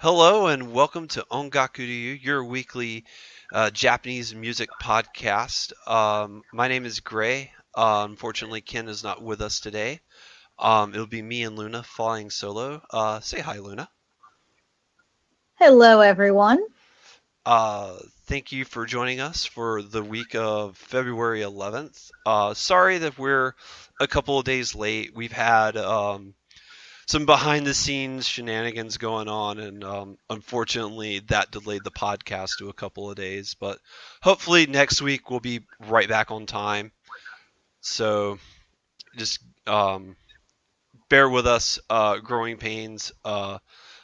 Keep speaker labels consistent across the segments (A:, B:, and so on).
A: Hello and welcome to Ongaku Ryu, your weekly Japanese music podcast. My name is Gray. Unfortunately, Ken is not with us today. It'll be me and Luna flying solo. Say hi, Luna.
B: Hello, everyone.
A: Thank you for joining us for the week of February 11th. Sorry that we're a couple of days late. We've had some behind the scenes shenanigans going on, and unfortunately that delayed the podcast to a couple of days, but hopefully next week we'll be right back on time. So just bear with us, growing pains of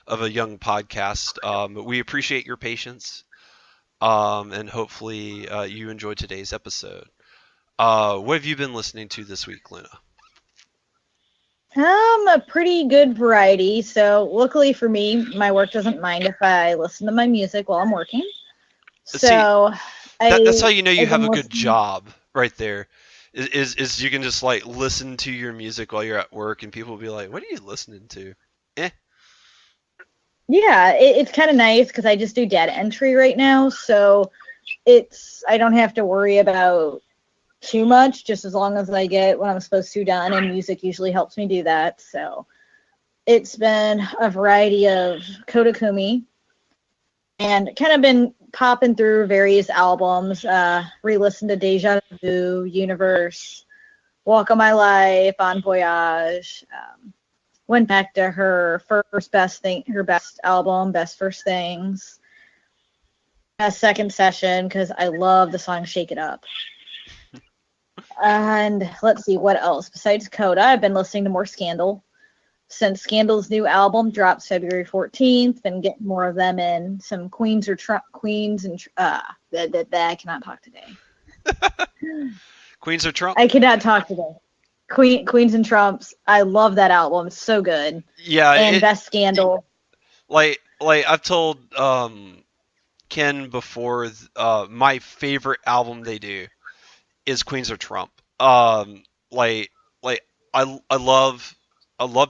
A: a young podcast, but we appreciate your patience, and hopefully you enjoyed today's episode. What have you been listening to this week, Luna?
B: A pretty good variety. So, luckily for me, my work doesn't mind if I listen to my music while I'm working.
A: See,
B: So,
A: that's how you know you
B: I've
A: have
B: been
A: a good
B: listening.
A: job right there. Is you can just like listen to your music while you're at work, and people will be like, "What are you listening to?" Eh.
B: Yeah, it's kind of nice because I just do data entry right now. So, I don't have to worry about too much, just as long as I get what I'm supposed to done, and music usually helps me do that. So, it's been a variety of Kodakumi, and kind of been popping through various albums, re-listened to Deja Vu, Universe, Walk of My Life, On Voyage. Went back to her first best thing, her best album, Best First Things, Best Second Session, because I love the song Shake It Up. And let's see what else. Besides Coda, I've been listening to more Scandal. Since Scandal's new album drops February 14th, been getting more of them in. Some Queens or Queens and I cannot talk today.
A: Queens or Trump?
B: I cannot talk today. Queens and Trumps. I love that album. It's so good.
A: Yeah,
B: And Best Scandal.
A: like I've told Ken before, my favorite album they do is Queens or Trump. Like like I love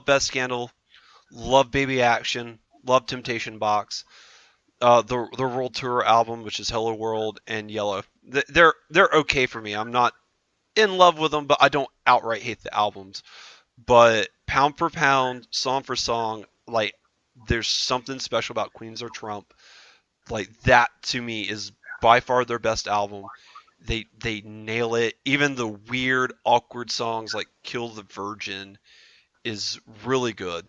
A: Best Scandal, love Baby Action, love Temptation Box. The World Tour album, which is Hello World and Yellow. They're okay for me. I'm not in love with them, but I don't outright hate the albums. But pound for pound, song for song, like there's something special about Queens or Trump. Like that to me is by far their best album. They nail it. Even the weird, awkward songs like "Kill the Virgin" is really good.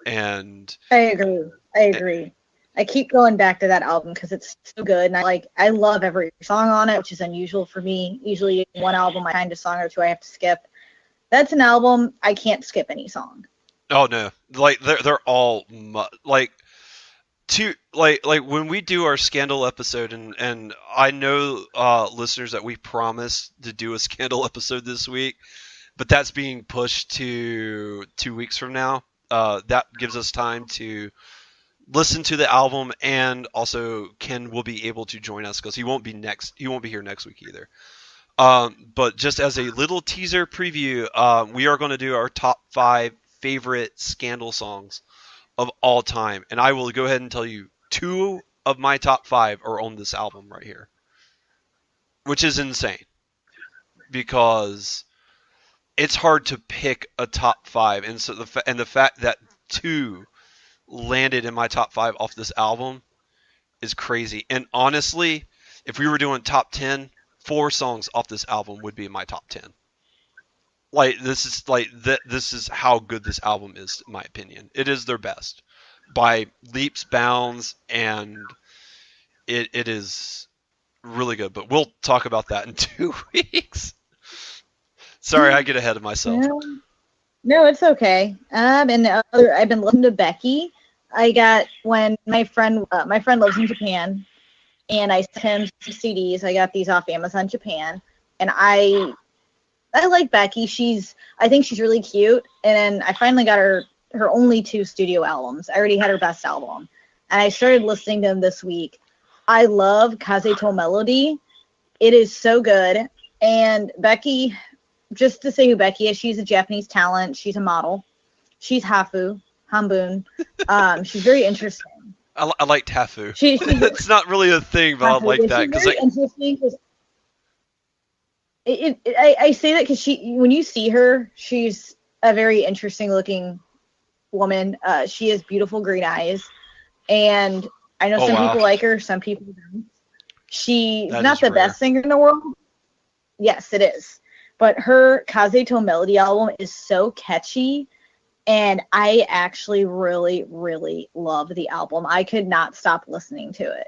A: And
B: I agree. I agree. I keep going back to that album because it's so good, and I love every song on it, which is unusual for me. Usually, one album I find a song or two I have to skip. That's an album I can't skip any song.
A: oh no, like they're all like like when we do our Scandal episode, and I know listeners that we promised to do a Scandal episode this week, but that's being pushed to 2 weeks from now. That gives us time to listen to the album, and also Ken will be able to join us because he won't be here next week either. But just as a little teaser preview, we are going to do our top 5 favorite Scandal songs of all time, and I will go ahead and tell you 2 of my top 5 are on this album right here, which is insane because it's hard to pick a top 5, and so the fact that 2 landed in my top 5 off this album is crazy. And honestly, if we were doing top 10, 4 songs off this album would be in my top 10. Like this is how good this album is, in my opinion. It is their best by leaps, bounds, and it is really good. But we'll talk about that in 2 weeks. Sorry, I get ahead of myself.
B: Yeah. No, it's okay. I've been listening to Becky. I got when my friend lives in Japan, and I sent him some CDs. I got these off Amazon Japan, and I like Becky. I think she's really cute. And then I finally got her only 2 studio albums. I already had her best album, and I started listening to them this week. I love Kazeto Melody. It is so good. And Becky, just to say who Becky is, she's a Japanese talent. She's a model. She's Hanbun. She's very interesting.
A: I like Tafu.
B: She's
A: It's not really a thing, but I like
B: yeah,
A: that
B: she's
A: because
B: very
A: like,
B: interesting because I say that because when you see her, she's a very interesting looking woman. She has beautiful green eyes, and I know
A: oh
B: some
A: wow,
B: people like her, some people don't. She's
A: that
B: not
A: is
B: the
A: rare.
B: best singer in the world. Yes, it is. But her Kazeto Melody album is so catchy, and I actually really, really love the album. I could not stop listening to it.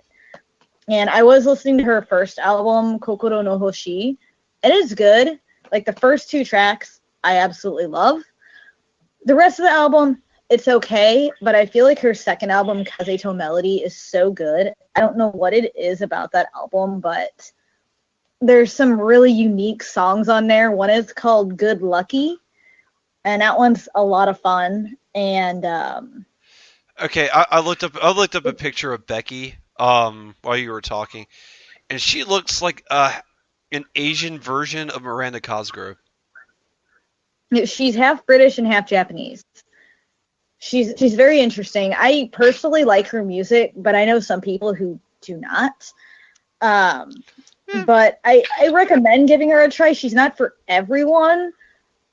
B: And I was listening to her first album, Kokoro no Hoshi. It is good. Like the first two tracks, I absolutely love. The rest of the album, it's okay, but I feel like her second album, Kazeto Melody, is so good. I don't know what it is about that album, but there's some really unique songs on there. One is called Good Lucky, and that one's a lot of fun. And
A: Okay, I looked up a picture of Becky while you were talking, and she looks like an Asian version of Miranda Cosgrove.
B: she's half British and half Japanese. She's very interesting. I personally like her music, but I know some people who do not. Um,
A: Yeah,
B: but I recommend giving her a try. She's not for everyone,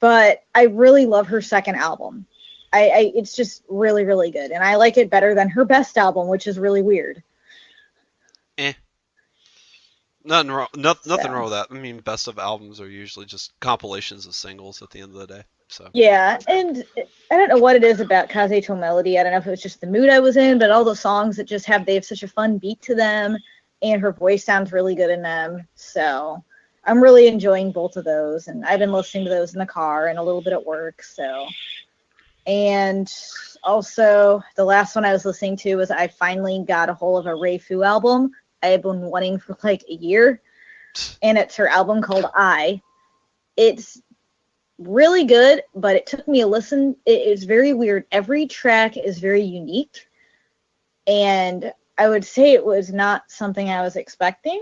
B: but I really love her second album. It's just really, really good, and I like it better than her best album, which is really weird.
A: eh. Nothing wrong
B: So
A: with that. I mean, best of albums are usually just compilations of singles at the end of the day. So
B: yeah, and I don't know what it is about Kazeto Melody. I don't know if it was just the mood I was in, but all the songs that just they have such a fun beat to them, and her voice sounds really good in them. So I'm really enjoying both of those, and I've been listening to those in the car and a little bit at work. So, and also the last one I was listening to was I finally got a hold of a Ray Fu album I had been wanting for like a year, and it's her album called I. It's really good, but it took me a listen. It's very weird. Every track is very unique, and I would say it was not something I was expecting.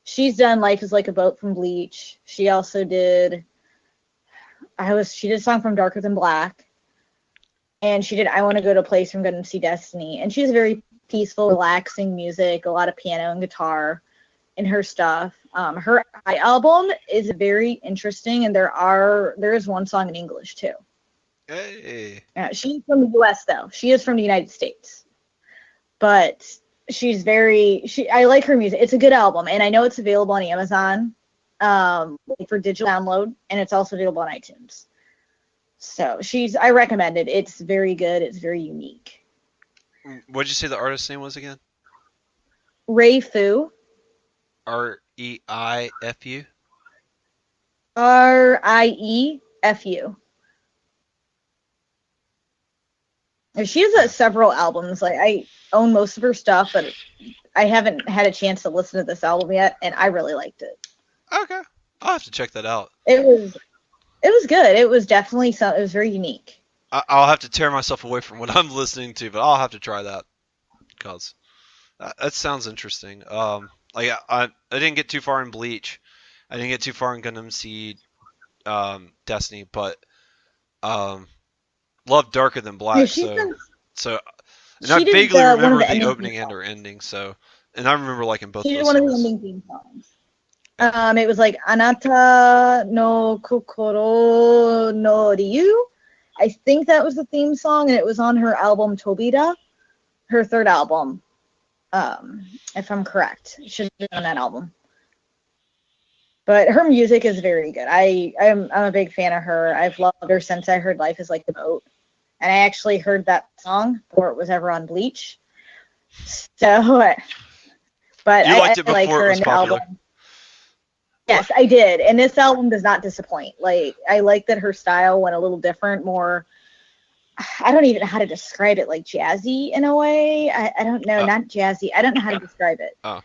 B: She's done "Life Is Like a Boat" from Bleach. She also did. She did a song from Darker Than Black, and she did "I Want to Go to a Place" from Good and See Destiny. And she's very peaceful, relaxing music, a lot of piano and guitar in her stuff. Her I album is very interesting, and there is one song in English too.
A: hey,
B: She's from the U.S. though. She is from the United States, but I like her music. It's a good album, and I know it's available on Amazon for digital download, and it's also available on iTunes. So I recommend it. It's very good. It's very unique.
A: what'd you say the artist's name was again?
B: Ray Fu,
A: Reifu.
B: Riefu. She has several albums. Like I own most of her stuff, but I haven't had a chance to listen to this album yet, and I really liked it.
A: Okay, I'll have to check that out.
B: It was good. It was definitely it was very unique.
A: I'll have to tear myself away from what I'm listening to, but I'll have to try that because that sounds interesting. Like I didn't get too far in Bleach. I didn't get too far in Gundam Seed, Destiny, but um, love Darker Than
B: Yeah,
A: Black. So, and I
B: she did
A: vaguely
B: one of
A: remember
B: the
A: the
B: ending theme
A: opening and her
B: songs.
A: ending. So, and I remember liking both
B: She did
A: those
B: one of the
A: songs.
B: ending theme songs.
A: Yeah.
B: It was like Anata no Kokoro no Ryu. I think that was the theme song, and it was on her album Tobira, her third album. If I'm correct, it should be on that album. But her music is very good. I'm a big fan of her. I've loved her since I heard "Life Is Like the Boat," and I actually heard that song before it was ever on Bleach. So, but
A: You liked it
B: I like
A: before it
B: her
A: was
B: in the
A: popular.
B: album.
A: What?
B: Yes, I did. And this album does not disappoint. Like, I like that her style went a little different, more, I don't even know how to describe it, like jazzy in a way. I don't know,
A: Uh,
B: not jazzy. I don't know how to describe it.
A: oh,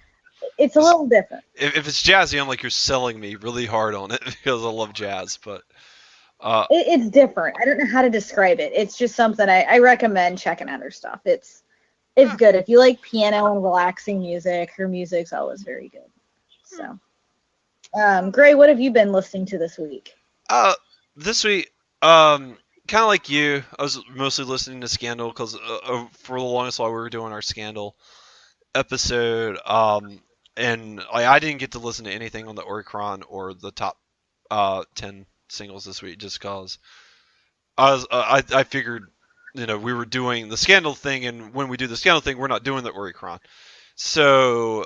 B: It's a little different.
A: if it's jazzy, I'm like you're selling me really hard on it because I love jazz. But uh,
B: It's different. I don't know how to describe it. It's just something I recommend checking out her stuff. It's
A: eh,
B: good. If you like piano and relaxing music, her music's always very good. So, Gray, what have you been listening to this week?
A: uh, this week, um, kind of like you, I was mostly listening to Scandal because for the longest while we were doing our Scandal episode, and like I didn't get to listen to anything on the Oricron or the top 10 singles this week just because I figured we were doing the Scandal thing, and when we do the Scandal thing, we're not doing the Oricron. So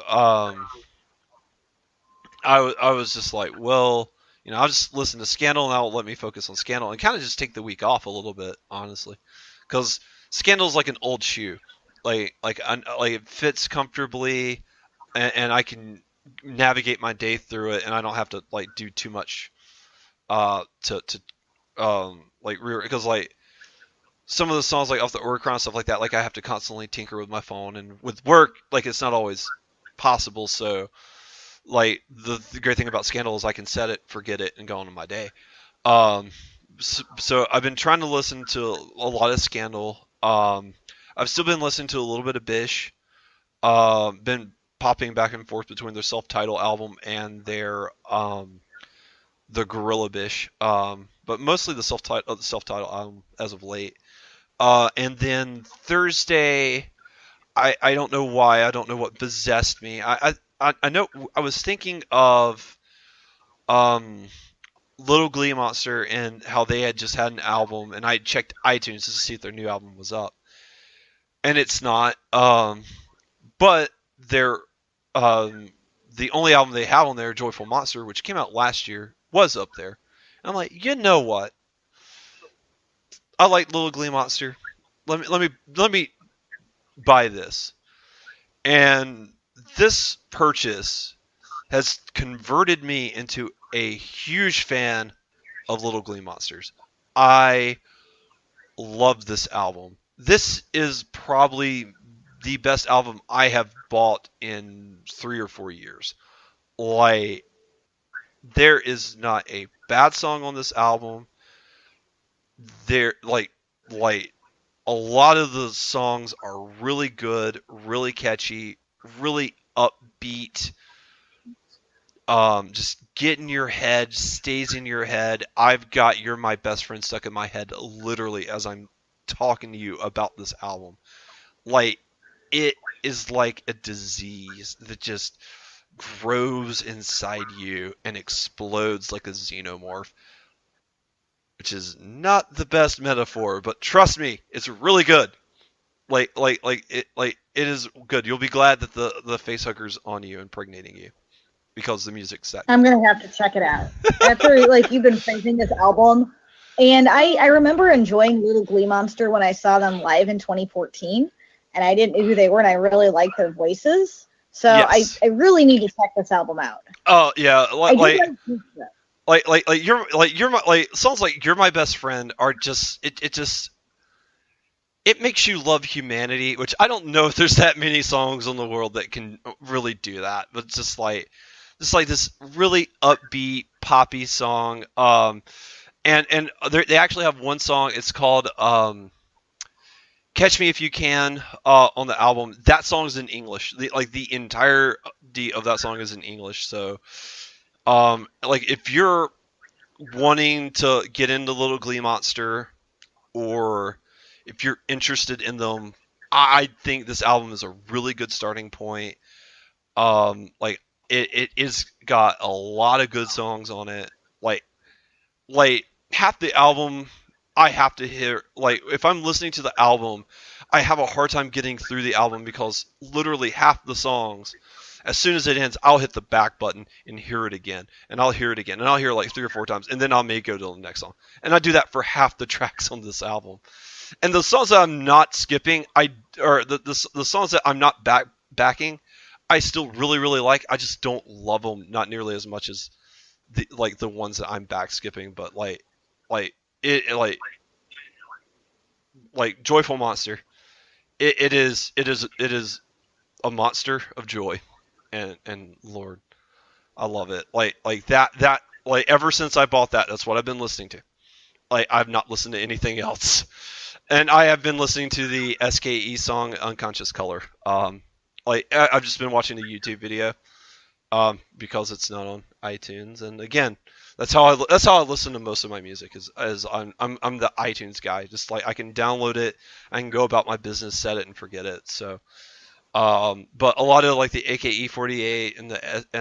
A: I was just like, well, I'll just listen to Scandal and that'll let me focus on Scandal and kind of just take the week off a little bit, honestly, because Scandal's like an old shoe, like it fits comfortably, and I can navigate my day through it, and I don't have to like do too much to like because like some of the songs like off the Oricron and stuff like that, like I have to constantly tinker with my phone, and with work, like it's not always possible. So like the great thing about Scandal is I can set it, forget it, and go on with my day. Um, so I've been trying to listen to a lot of Scandal. I've still been listening to a little bit of Bish. Been popping back and forth between their self-titled album and their the Gorilla Bish, but mostly the self-titled album as of late. And then Thursday, I don't know why, I don't know what possessed me. I know I was thinking of um, Little Glee Monster and how they had just had an album, and I checked iTunes to see if their new album was up, and it's not. But they're the only album they have on there, Joyful Monster, which came out last year, was up there. And I'm like, you know what? I like Little Glee Monster. Let me buy this. And this purchase has converted me into a huge fan of Little Glee Monsters. I love this album. This is probably the best album I have bought in 3 or 4 years. Like, there is not a bad song on this album. There, like a lot of the songs are really good, really catchy, really upbeat. Just get in your head, stays in your head. I've got "You're My Best Friend" stuck in my head literally as I'm talking to you about this album. Like, it is like a disease that just grows inside you and explodes like a xenomorph, which is not the best metaphor, but trust me, it's really good. It is good. You'll be glad that the facehugger's on you, impregnating you, because the music's that
B: I'm
A: good.
B: gonna have to check it out. After like you've been praising this album, and I remember enjoying Little Glee Monster when I saw them live in 2014, and I didn't know who they were, and I really liked their voices. So
A: Yes.
B: I really need to check this album out.
A: Oh yeah.
B: I do
A: You're my songs like "You're My Best Friend" are just it just it makes you love humanity, which I don't know if there's that many songs in the world that can really do that, but it's just like this really upbeat poppy song. And they actually have one song. It's called "Catch Me If You Can" on the album. That song is in English. The entirety of that song is in English. So like if you're wanting to get into Little Glee Monster, or if you're interested in them, I think this album is a really good starting point. Like it is got a lot of good songs on it. Like like half the album I have to hear, like if I'm listening to the album, I have a hard time getting through the album because literally half the songs, as soon as it ends, I'll hit the back button and hear it again, and I'll hear it again, and I'll hear it like 3 or 4 times, and then I may go to the next song. And I do that for half the tracks on this album. And the songs that I'm not skipping, or the songs that I'm not backing, I still really like. I just don't love them, not nearly as much as the ones that I'm back skipping. But like it like Joyful Monster, it is a monster of joy, and Lord, I love it. Like that like ever since I bought that, that's what I've been listening to. Like I've not listened to anything else. And I have been listening to the SKE song "Unconscious Color." Like I've just been watching the YouTube video because it's not on iTunes. And again, That's how I listen to most of my music. Is I'm the iTunes guy. Just like I can download it, I can go about my business, set it, and forget it. So, but a lot of like the AKE48 and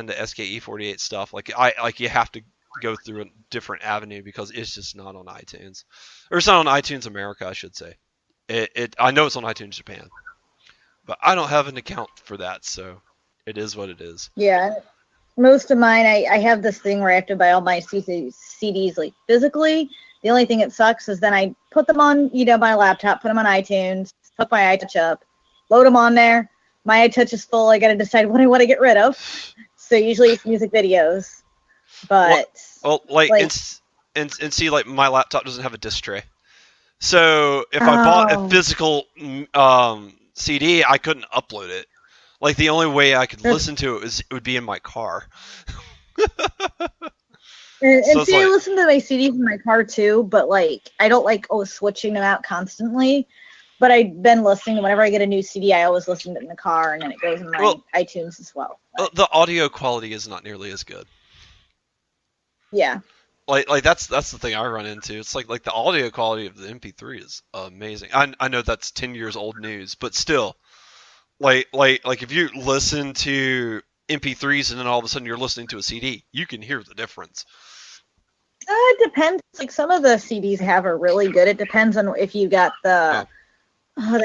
A: the SKE48 stuff, like you have to go through a different avenue because it's just not on iTunes, or it's not on iTunes America, I should say. I know it's on iTunes Japan, but I don't have an account for that, so it is what it is.
B: Yeah, most of mine, I have this thing where I have to buy all my CDs like physically. The only thing that sucks is then I put them on, my laptop, put them on iTunes, hook my iTouch up, load them on there. My iTouch is full. I got to decide what I want to get rid of. So usually it's music videos, but
A: like
B: like,
A: and see, like my laptop doesn't have a disc tray, so if I bought a
B: oh,
A: physical CD, I couldn't upload it. Like the only way I could listen to it would be in my car. So
B: and
A: it's
B: see, I
A: like,
B: listen to my CDs in my car too, but like I don't like switching them out constantly. But I've been listening. Whenever I get a new CD, I always listen to it in the car, and then it goes in my
A: well,
B: iTunes as well. But,
A: the audio quality is not nearly as good.
B: yeah.
A: Like that's the thing I run into. It's like the audio quality of the MP3 is amazing. I know that's 10 years old news, but still, like if you listen to MP3s and then all of a sudden you're listening to a CD, you can hear the difference.
B: It depends. Like some of the CDs have are really good. It depends on if you got that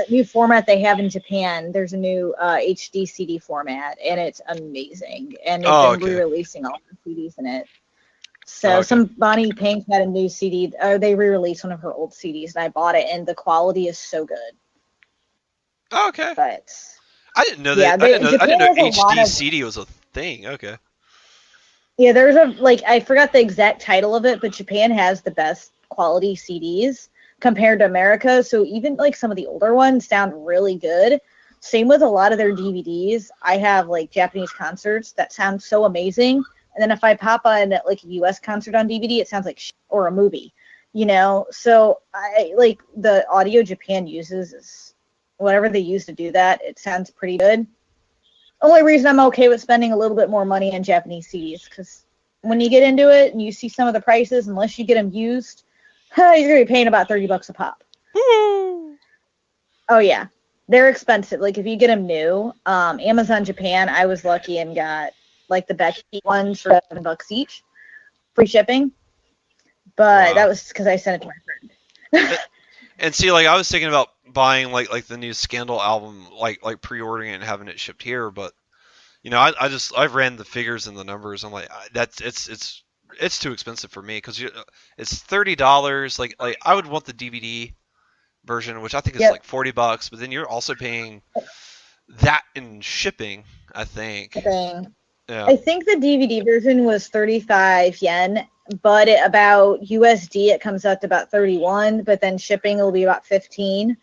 B: new format they have in Japan. There's a new HD CD format, and it's amazing. And they've been
A: Okay.
B: re-releasing all the CDs in it. So some Bonnie Pink had a new CD. They re-released one of her old CDs, and I bought it, and the quality is so good.
A: Okay.
B: But
A: I didn't know
B: yeah,
A: that. I didn't
B: Japan
A: know
B: has a lot
A: HD
B: of.
A: CD was a thing. Okay.
B: Yeah, there's I forgot the exact title of it, but Japan has the best quality CDs compared to America. So even like some of the older ones sound really good. Same with a lot of their DVDs. I have like Japanese concerts that sound so amazing. And then if I pop on like a US concert on DVD, it sounds like or a movie, So I like the audio Japan uses is whatever they use to do that. It sounds pretty good. Only reason I'm okay with spending a little bit more money on Japanese CDs, because when you get into it and you see some of the prices, unless you get them used, you're gonna be paying about $30 a pop.
A: Woo!
B: Oh yeah, they're expensive. Like if you get them new, Amazon Japan, I was lucky and got like the Becky ones for $7 each, free shipping. But that was because I sent it to my friend.
A: And see, like I was thinking about buying like the new Scandal album, like pre-ordering it and having it shipped here, but I've ran the figures and the numbers. I'm like, it's too expensive for me because it's $30. Like I would want the DVD version, which I think is
B: Yep.
A: like $40, but then you're also paying that in shipping, I think. Yeah.
B: I think the DVD version was 35 yen, but about USD it comes out to about 31, but then shipping will be about 15.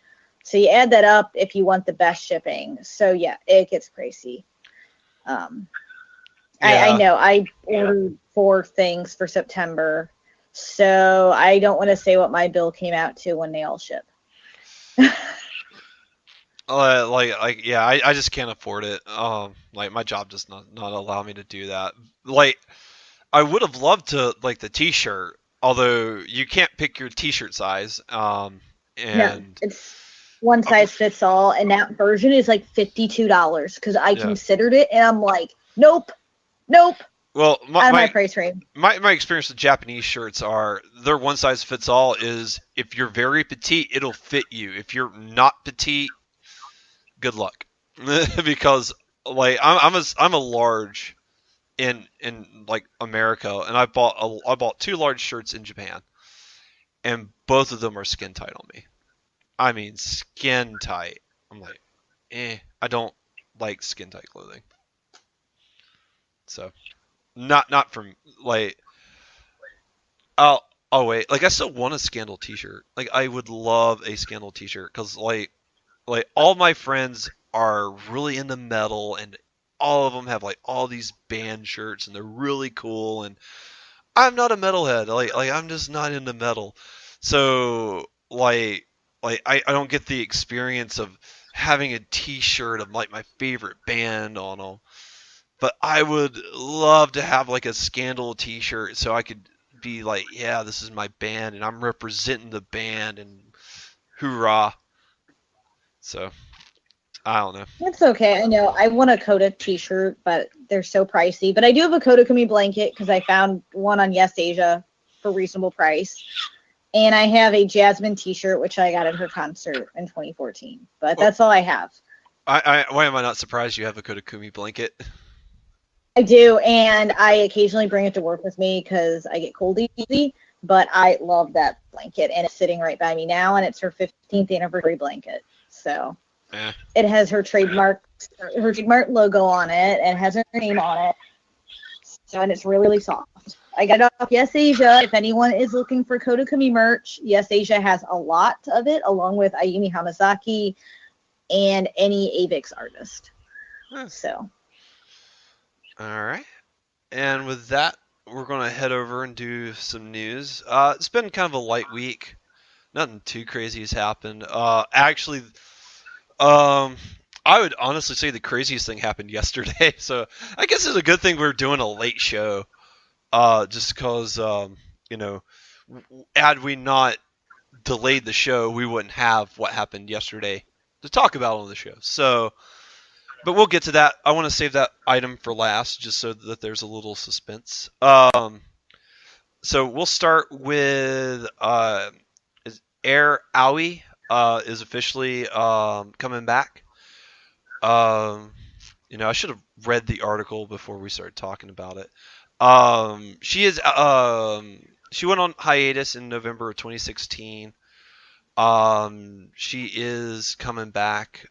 B: So you add that up if you want the best shipping. So yeah, it gets pricey. I know I ordered 4 things for September, so I don't want to say what my bill came out to when they all ship.
A: Yeah, I just can't afford it. Like my job does not allow me to do that. Like I would have loved to like the T-shirt, although you can't pick your T-shirt size. And
B: it's one size fits all, and that version is like $52 because I considered it, and I'm like, nope.
A: Well,
B: my price range.
A: My experience with Japanese shirts are they're one size fits all. Is if you're very petite, it'll fit you. If you're not petite, good luck, because like I'm a large in like America, and I bought 2 large shirts in Japan, and both of them are skin tight on me. I mean skin tight. I'm like, I don't like skin tight clothing. So not from like oh wait, like I still want a Scandal T-shirt. Like I would love a Scandal T-shirt because like all my friends are really into metal, and all of them have like all these band shirts, and they're really cool. And I'm not a metalhead. Like I'm just not into metal. So I don't get the experience of having a T-shirt of like my favorite band on them. But I would love to have like a Scandal T-shirt so I could be like, yeah, this is my band and I'm representing the band and hoorah. So I don't know.
B: It's okay. I know. I want a Coda t-shirt, but they're so pricey. But I do have a Coda Kumi blanket because I found one on Yes Asia for reasonable price. And I have a Jasmine t-shirt, which I got at her concert in 2014. But
A: Well,
B: that's all I have.
A: why am I not surprised you have a Kodakumi blanket?
B: I do, and I occasionally bring it to work with me because I get cold easy. But I love that blanket, and it's sitting right by me now, and it's her 15th anniversary blanket. So
A: Eh.
B: it has her trademark logo on it, and has her name on it. So, and it's really, really soft. I got it off Yes Asia. If anyone is looking for Kodakumi merch, Yes Asia has a lot of it, along with Ayumi Hamasaki and any Avix artist. So.
A: All right. And with that, we're going to head over and do some news. It's been kind of a light week. Nothing too crazy has happened. Actually, I would honestly say the craziest thing happened yesterday. So I guess it's a good thing we're doing a late show. Just because, you know, had we not delayed the show, we wouldn't have what happened yesterday to talk about on the show. So, but we'll get to that. I want to save that item for last, just so that there's a little suspense. So we'll start with Air Aoi is officially coming back. I should have read the article before we started talking about it. She went on hiatus in November of 2016. She is coming back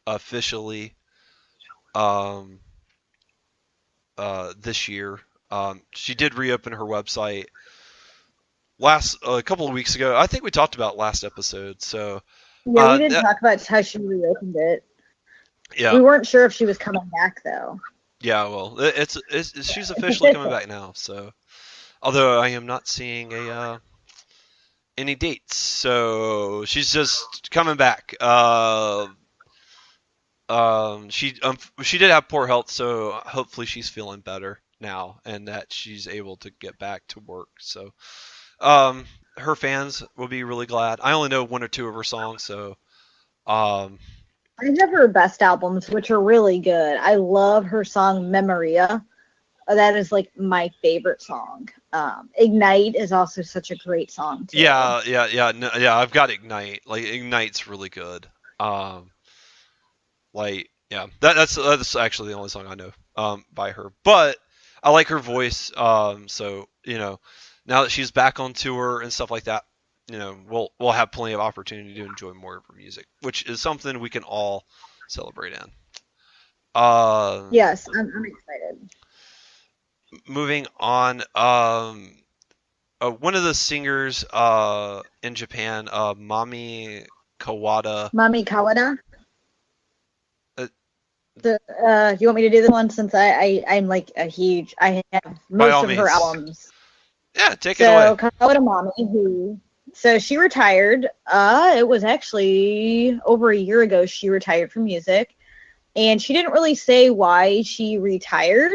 A: officially um, this year. She did reopen her website a couple of weeks ago. I think we talked about last episode. So
B: yeah, we did talk about how she reopened it.
A: Yeah,
B: we weren't sure if she was coming back though.
A: Yeah, well, she's officially coming back now. So, although I am not seeing any dates, so she's just coming back. She did have poor health, so hopefully she's feeling better now, and that she's able to get back to work. So, her fans will be really glad. I only know one or two of her songs, so.
B: I have her best albums, which are really good. I love her song Memoria. That is like my favorite song. Ignite is also such a great song too.
A: Yeah. I've got Ignite. Like Ignite's really good. That's actually the only song I know by her. But I like her voice. So now that she's back on tour and stuff like that, we'll have plenty of opportunity to enjoy more of her music, which is something we can all celebrate in.
B: Yes, I'm excited.
A: Moving on, one of the singers in Japan, Mami Kawada.
B: Mami Kawada. Do you want me to do this one since I'm like a huge. I have most of her albums.
A: Yeah, take it away.
B: So Kawada Mami, so she retired. It was actually over a year ago she retired from music, and she didn't really say why she retired,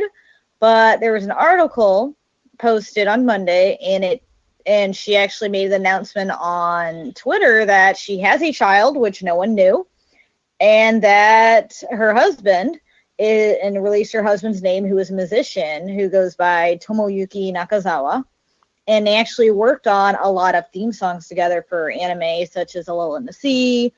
B: but there was an article posted on Monday, and she actually made an announcement on Twitter that she has a child, which no one knew, and that her husband and released her husband's name, who is a musician who goes by Tomoyuki Nakazawa. And they actually worked on a lot of theme songs together for anime, such as A Lull in the Sea,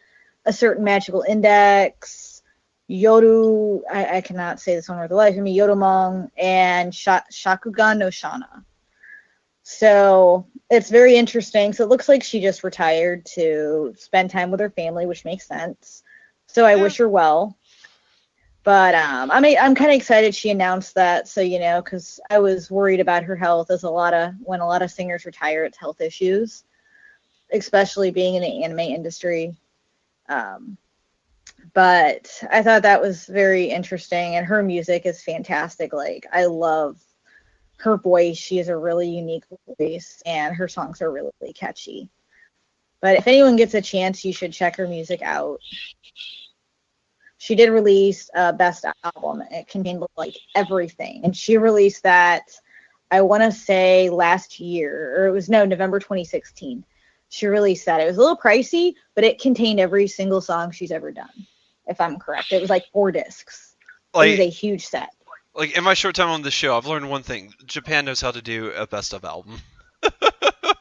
B: A Certain Magical Index, Yoru, I cannot say this one worth the life of me, Yoromon, and Shakugan no Shana. So it's very interesting. So it looks like she just retired to spend time with her family, which makes sense. So I wish her well. But I'm kind of excited she announced that. So, because I was worried about her health, when a lot of singers retire, it's health issues, especially being in the anime industry. But I thought that was very interesting, and her music is fantastic. Like, I love her voice. She has a really unique voice, and her songs are really, really catchy. But if anyone gets a chance, you should check her music out. She did release a best album. It contained like everything, and she released that I want to say last year, or it was November 2016. She released that. It was a little pricey, but it contained every single song she's ever done, if I'm correct. It was like 4 discs. It was
A: Like
B: a huge set.
A: like in my short time on this show, I've learned one thing: Japan knows how to do a best of album.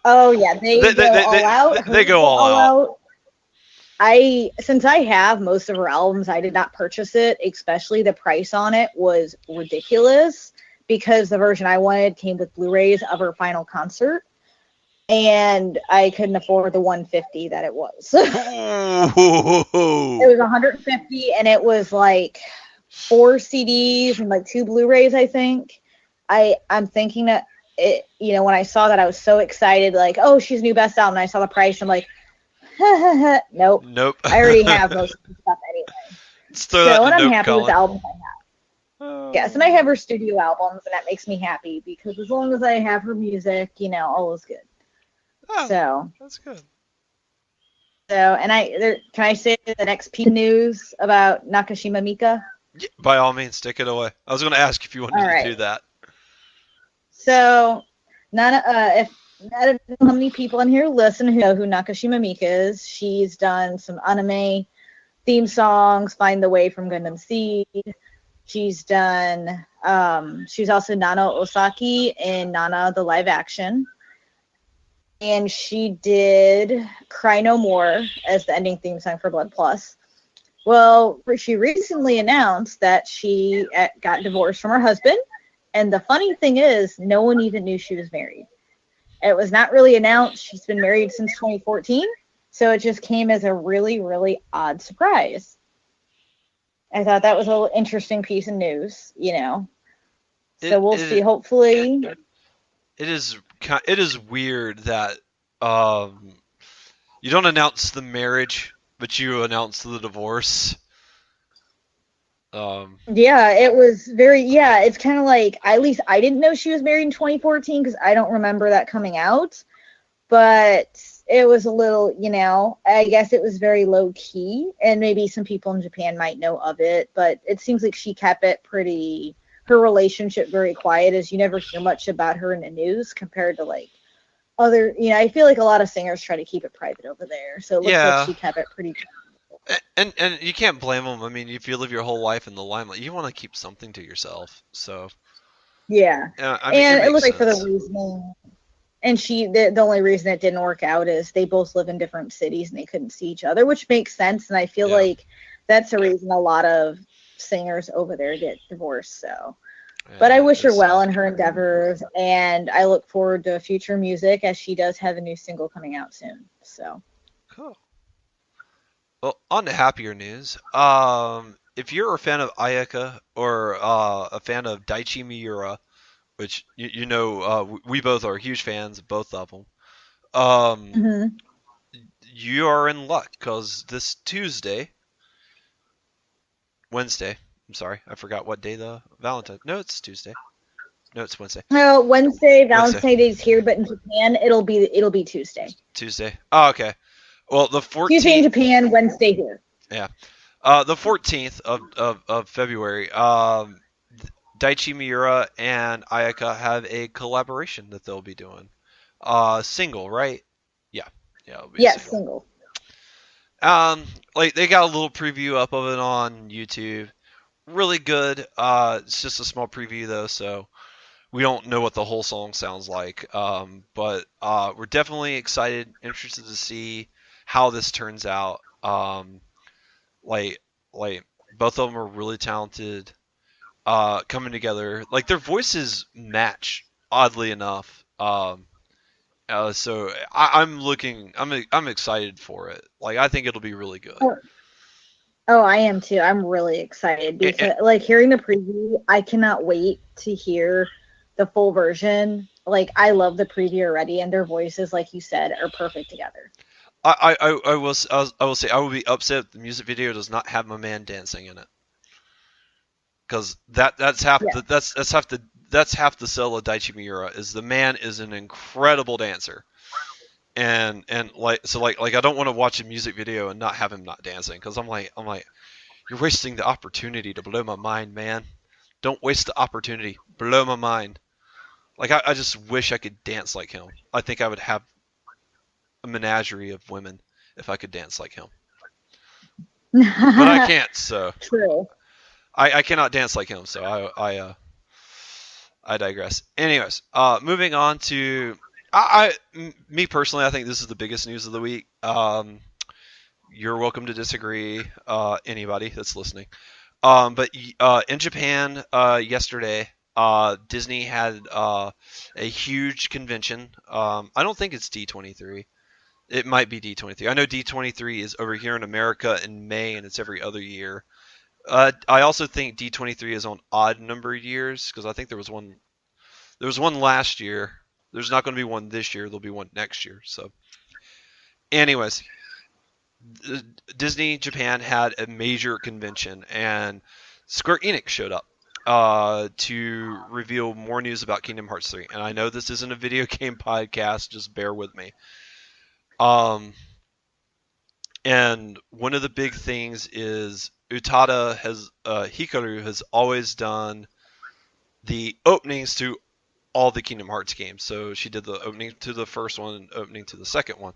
B: Oh yeah, they go all out.
A: They
B: Hers
A: go
B: go
A: all
B: all
A: out.
B: out. Since I have most of her albums, I did not purchase it. Especially the price on it was ridiculous because the version I wanted came with Blu-rays of her final concert, and I couldn't afford the 150 that it was. It was 150, and it was like 4 CDs and like 2 Blu-rays, I think. I'm thinking that it, when I saw that, I was so excited, like, oh, she's new best album. And I saw the price, I'm like, nope.
A: Nope.
B: I already have most of the stuff anyway.
A: Let's throw that in
B: And
A: the
B: I'm
A: nope
B: happy with the
A: column.
B: albums I have. Yes, and I have her studio albums, and that makes me happy because as long as I have her music, all is good.
A: Oh,
B: So,
A: that's good.
B: can I say the next piece of news about Nakashima Mika?
A: Yeah, by all means, stick it away. I was going to ask if you wanted
B: All
A: to
B: right.
A: do that.
B: So, if I don't know how many people in here listen who know who Nakashima Mika is. She's done some anime theme songs, Find the Way from Gundam Seed. She's done, she's also Nana Osaki in Nana the live action. And she did Cry No More as the ending theme song for Blood Plus. Well, she recently announced that she got divorced from her husband. And the funny thing is, no one even knew she was married. It was not really announced. She's been married since 2014. So it just came as a really, really odd surprise. I thought that was a little interesting piece of news, So we'll see. Hopefully.
A: It is weird that you don't announce the marriage, but you announce the divorce.
B: Yeah, it was it's kind of like, at least I didn't know she was married in 2014 because I don't remember that coming out. But it was a little, I guess it was very low key, and maybe some people in Japan might know of it, but it seems like she kept it her relationship very quiet, as you never hear much about her in the news compared to like other, I feel like a lot of singers try to keep it private over there. So it looks like she kept it pretty private.
A: And you can't blame them. I mean, if you live your whole life in the limelight, you want to keep something to yourself. So
B: yeah,
A: I mean,
B: and it looks
A: sense.
B: like for the reasoning. And the only reason it didn't work out is they both live in different cities and they couldn't see each other, which makes sense. And I feel like that's the reason a lot of singers over there get divorced. So, but I wish her well in her endeavors, and I look forward to future music as she does have a new single coming out soon. So
A: cool. Well, on to happier news. If you're a fan of Ayaka or a fan of Daichi Miura, which we both are huge fans of both of them. You are in luck because this Wednesday. I'm sorry, I forgot what day the Valentine. No, it's Tuesday. No, it's Wednesday.
B: No, Wednesday. Valentine's Day's here, but in Japan it'll be Tuesday.
A: Tuesday. Oh, okay. Well, the 14th.
B: Tuesday in Japan, Wednesday here.
A: Yeah. The 14th of February. Daichi Miura and Ayaka have a collaboration that they'll be doing. Single, right? Yeah. Yeah, it'll be
B: single.
A: Like they got a little preview up of it on YouTube. Really good. It's just a small preview though, so we don't know what the whole song sounds like. But we're definitely excited, interested to see how this turns out. Like both of them are really talented. Coming together, like their voices match oddly enough. So I'm excited for it. Like I think it'll be really good.
B: Oh, I am too. I'm really excited because like hearing the preview, I cannot wait to hear the full version. Like I love the preview already, and their voices, like you said, are perfect together.
A: I will say I will be upset if the music video does not have my man dancing in it. Because that's half the sell of Daichi Miura is the man is an incredible dancer, and like I don't want to watch a music video and not have him not dancing because I'm like you're wasting the opportunity to blow my mind, man. Don't waste the opportunity, blow my mind. Like I just wish I could dance like him. I think I would have a menagerie of women if I could dance like him. But I can't, so
B: True.
A: I cannot dance like him. So I digress. Anyways, moving on to me personally, I think this is the biggest news of the week. You're welcome to disagree, anybody that's listening. But in Japan, yesterday, Disney had a huge convention. I don't think it's D23. It might be D23. I know D23 is over here in America in May, and it's every other year. I also think D23 is on odd numbered years because I think there was one. There was one last year. There's not going to be one this year. There'll be one next year. So, anyways, Disney Japan had a major convention, and Square Enix showed up to reveal more news about Kingdom Hearts 3. And I know this isn't a video game podcast, just bear with me. Um, and one of the big things is Utada Hikaru has always done the openings to all the Kingdom Hearts games. So she did the opening to the first one and opening to the second one.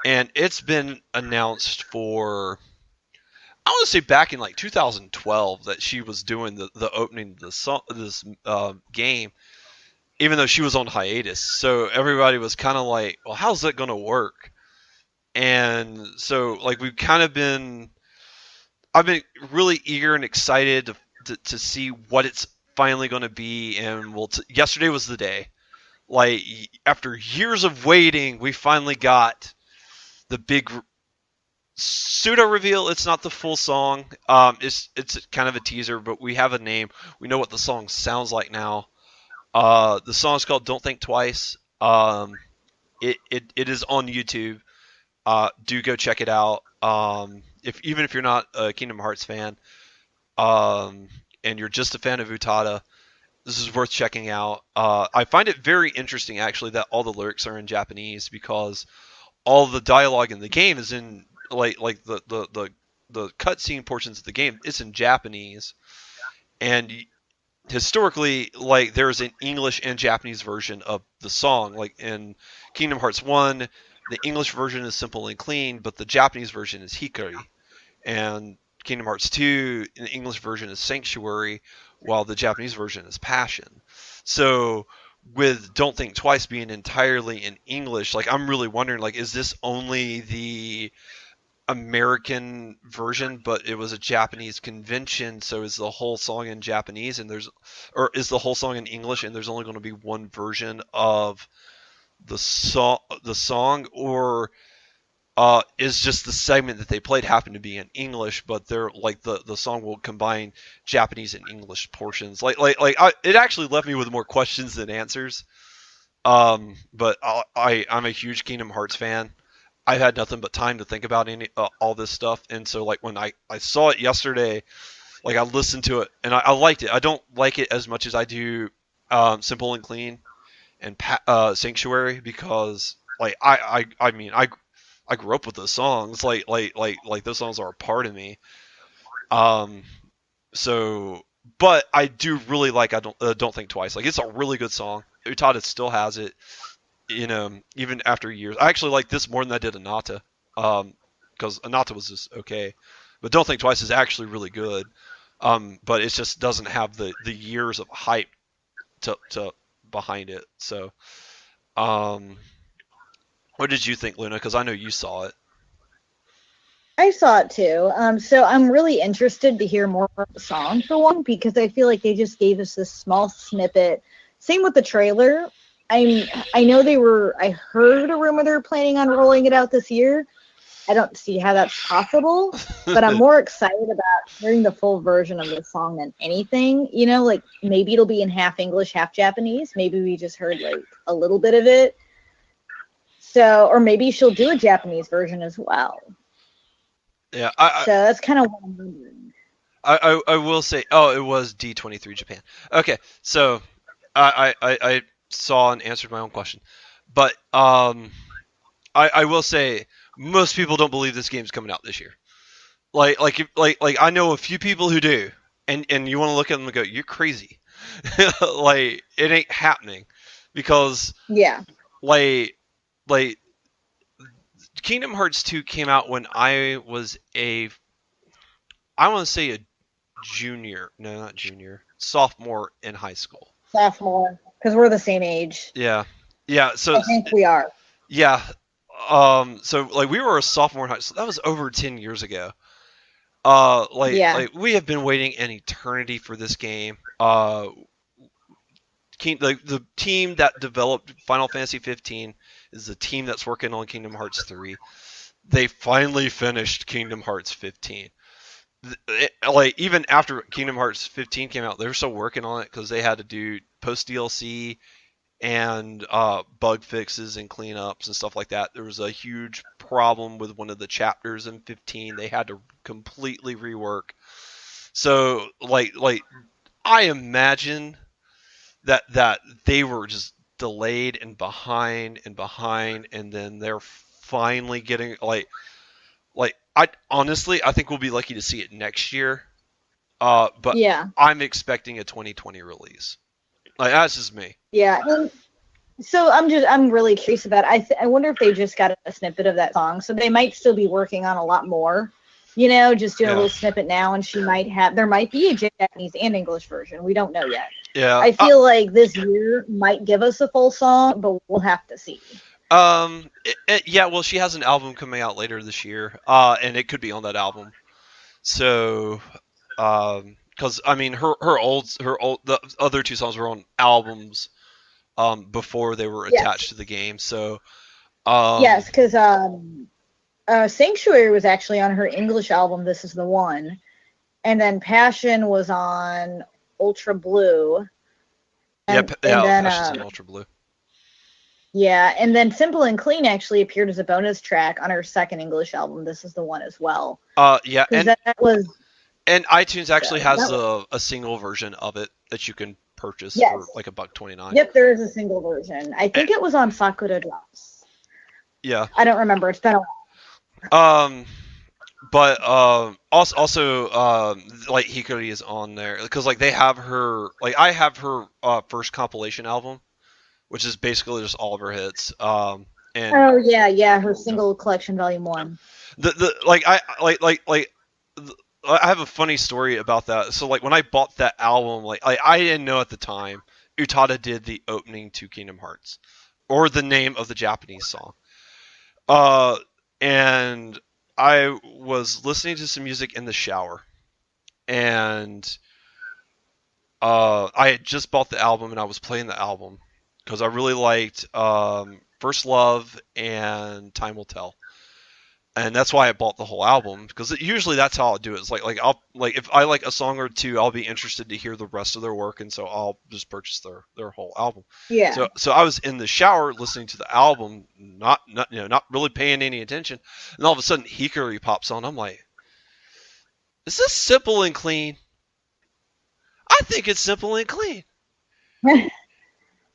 A: And it's been announced for, I want to say back in like 2012 that she was doing the opening of this game, even though she was on hiatus. So everybody was kind of like, well, how's that going to work? And so like I've been really eager and excited to see what it's finally going to be. And yesterday was the day. Like after years of waiting, we finally got the big pseudo reveal. It's not the full song. It's kind of a teaser, but we have a name. We know what the song sounds like now. The song is called "Don't Think Twice." It is on YouTube. Do go check it out. Even if you're not a Kingdom Hearts fan, and you're just a fan of Utada, this is worth checking out. I find it very interesting actually that all the lyrics are in Japanese because all the dialogue in the game is in like the cutscene portions of the game. It's in Japanese, and historically, like there's an English and Japanese version of the song. Like in Kingdom Hearts 1, the English version is Simple and Clean, but the Japanese version is Hikari. And Kingdom Hearts 2, the English version is Sanctuary, while the Japanese version is Passion. So with Don't Think Twice being entirely in English, like I'm really wondering, like, is this only the American version, but it was a Japanese convention, so is the whole song in Japanese or is the whole song in English and there's only going to be one version of the song, or is just the segment that they played happened to be in English, but they're like the song will combine Japanese and English portions. It actually left me with more questions than answers. But I'm a huge Kingdom Hearts fan. I've had nothing but time to think about all this stuff, and so like when I saw it yesterday, like I listened to it and I liked it. I don't like it as much as I do Simple and Clean and Sanctuary because like I mean I grew up with those songs. Like those songs are a part of me. Um, so, but I do really like I don't think twice. Like it's a really good song. Utada still has it. Even after years. I actually like this more than I did Anata. Because Anata was just okay, but Don't Think Twice is actually really good. But it just doesn't have the years of hype to behind it. So, um, what did you think, Luna? Because I know you saw it.
B: I saw it too. So I'm really interested to hear more of the song for one because I feel like they just gave us this small snippet. Same with the trailer. I know I heard a rumor they're planning on rolling it out this year. I don't see how that's possible, but I'm more excited about hearing the full version of the song than anything. Like maybe it'll be in half English, half Japanese. Maybe we just heard like a little bit of it. So, or maybe she'll do a Japanese version as well.
A: Yeah,
B: So that's kind of what I'm wondering.
A: I will say, oh, it was D23 Japan. Okay, so I saw and answered my own question, but I will say most people don't believe this game's coming out this year. Like I know a few people who do, and you want to look at them and go, you're crazy. Like it ain't happening. because
B: Yeah.
A: like like Kingdom Hearts 2 came out when I was I want to say a junior, no, not junior, sophomore in high school.
B: Sophomore. Because we're the same age.
A: Yeah, yeah. So
B: I think we are.
A: yeah, so like we were a sophomore in high school. That was over 10 years ago.
B: Yeah.
A: Like we have been waiting an eternity for this game. The team that developed Final Fantasy 15 is the team that's working on Kingdom Hearts 3. They finally finished Kingdom Hearts 15. Like even after Kingdom Hearts 15 came out, they were still working on it because they had to do post DLC and bug fixes and cleanups and stuff like that. There was a huge problem with one of the chapters in 15. They had to completely rework. So like I imagine that they were just delayed and behind, and then they're finally getting like I honestly I think we'll be lucky to see it next year. But
B: Yeah.
A: I'm expecting a 2020 release. Like that's just me.
B: Yeah. And so I'm really curious about it. I wonder if they just got a snippet of that song. So they might still be working on a lot more. Just doing a
A: Yeah,
B: little snippet now, and there might be a Japanese and English version. We don't know yet.
A: yeah.
B: I feel like this year might give us a full song, but we'll have to see.
A: Yeah. Well, she has an album coming out later this year, and it could be on that album. So, because I mean, her old the other two songs were on albums before they were
B: Yes.
A: attached to the game. So,
B: Yes, because Sanctuary was actually on her English album, This Is the One. And then Passion was on Ultra Blue.
A: yeah,
B: And then,
A: Passion's in Ultra Blue.
B: yeah, and then Simple and Clean actually appeared as a bonus track on her second English album, This Is the One as well.
A: Yeah,
B: Because that was,
A: and iTunes actually has
B: that was,
A: a single version of it that you can purchase
B: yes.
A: for like $1.29.
B: Yep, there is a single version. I think it was on Sakura Drops.
A: Yeah.
B: I don't remember. It's been a while.
A: But also like Hikari is on there because like they have her like I have her first compilation album, which is basically just all of her hits. And
B: Oh yeah, her single collection, Volume 1.
A: the like I have a funny story about that. So like when I bought that album, like I didn't know at the time Utada did the opening to Kingdom Hearts, or the name of the Japanese song. And I was listening to some music in the shower, and I had just bought the album, and I was playing the album because I really liked First Love and Time Will Tell, and that's why I bought the whole album because usually that's how I'll do it. It's like I'll like if I like a song or two, I'll be interested to hear the rest of their work, and so I'll just purchase their whole album.
B: Yeah.
A: So I was in the shower listening to the album, not really paying any attention, and all of a sudden Hikari pops on. I'm like, is this Simple and Clean? I think it's Simple and Clean.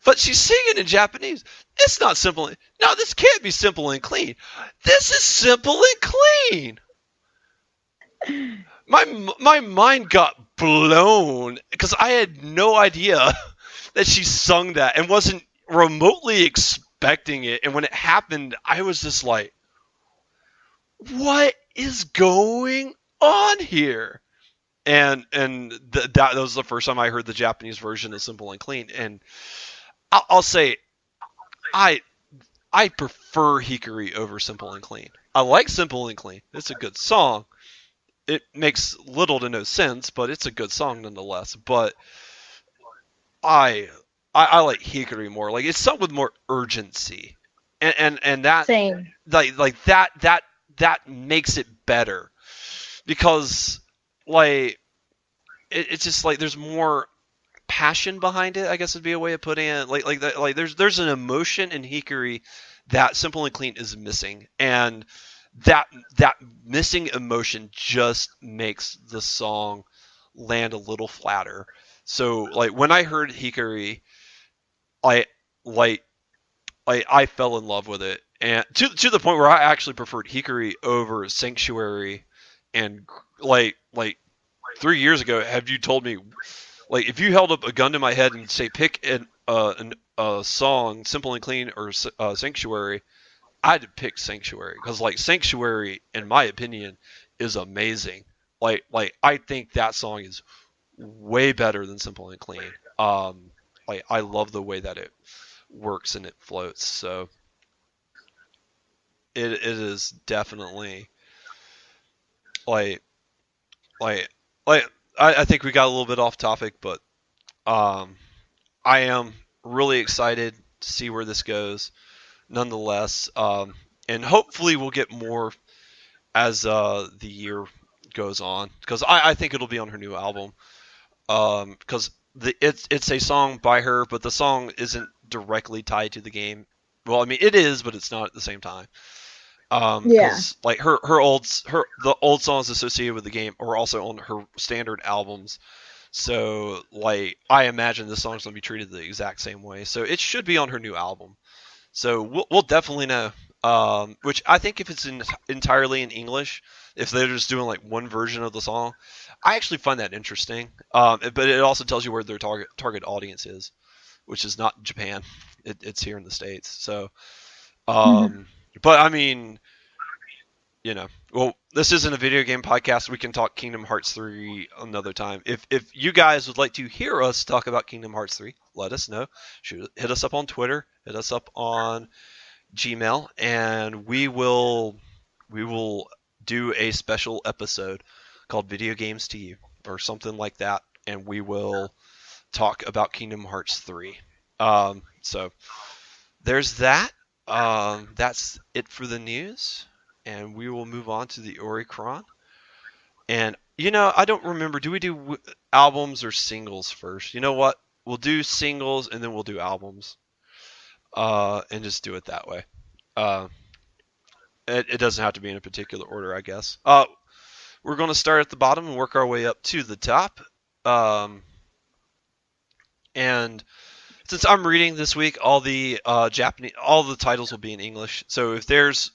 A: But she's singing in Japanese. It's not simple. No, this can't be Simple and Clean. This is Simple and Clean. My mind got blown because I had no idea that she sung that and wasn't remotely expecting it. And when it happened, I was just like, "What is going on here?" That was the first time I heard the Japanese version of Simple and Clean. And I'll say, I prefer Hikari over Simple and Clean. I like Simple and Clean. It's a good song. It makes little to no sense, but it's a good song nonetheless. But I like Hikari more. Like it's sung with more urgency, and that
B: Same.
A: like that makes it better because like it's just like there's more passion behind it, I guess would be a way of putting it. Like there's an emotion in Hikari that Simple and Clean is missing, and that missing emotion just makes the song land a little flatter. So like when I heard Hikari, I like I fell in love with it, and to the point where I actually preferred Hikari over Sanctuary, and like 3 years ago, have you told me like if you held up a gun to my head and say pick an a song, Simple and Clean or Sanctuary, I'd pick Sanctuary because like Sanctuary, in my opinion, is amazing. Like I think that song is way better than Simple and Clean. Like I love the way that it works and it floats. So it is definitely like like like I think we got a little bit off topic, but um, I am really excited to see where this goes. Nonetheless, and hopefully we'll get more as the year goes on because I think it'll be on her new album. Because it's a song by her, but the song isn't directly tied to the game. Well, I mean it is, but it's not at the same time.
B: Yeah.
A: Because like the old songs associated with the game are also on her standard albums. So like I imagine this song's gonna be treated the exact same way. So it should be on her new album. So we'll definitely know. Which I think if it's entirely in English, if they're just doing like one version of the song, I actually find that interesting. But it also tells you where their target audience is, which is not Japan. It's here in the States. So,
B: Mhm.
A: um, but I mean, well, this isn't a video game podcast. We can talk Kingdom Hearts 3 another time. If you guys would like to hear us talk about Kingdom Hearts 3, let us know. Hit us up on Twitter. Hit us up on Gmail, and we will do a special episode called Video Games to You or something like that, and we will talk about Kingdom Hearts 3. So there's that. That's it for the news, and we will move on to the Oricron. And I don't remember. Do we do albums or singles first? You know what? We'll do singles and then we'll do albums. And just do it that way. Uh, it doesn't have to be in a particular order, I guess. We're going to start at the bottom and work our way up to the top. And since I'm reading this week, all the titles will be in English. So if there's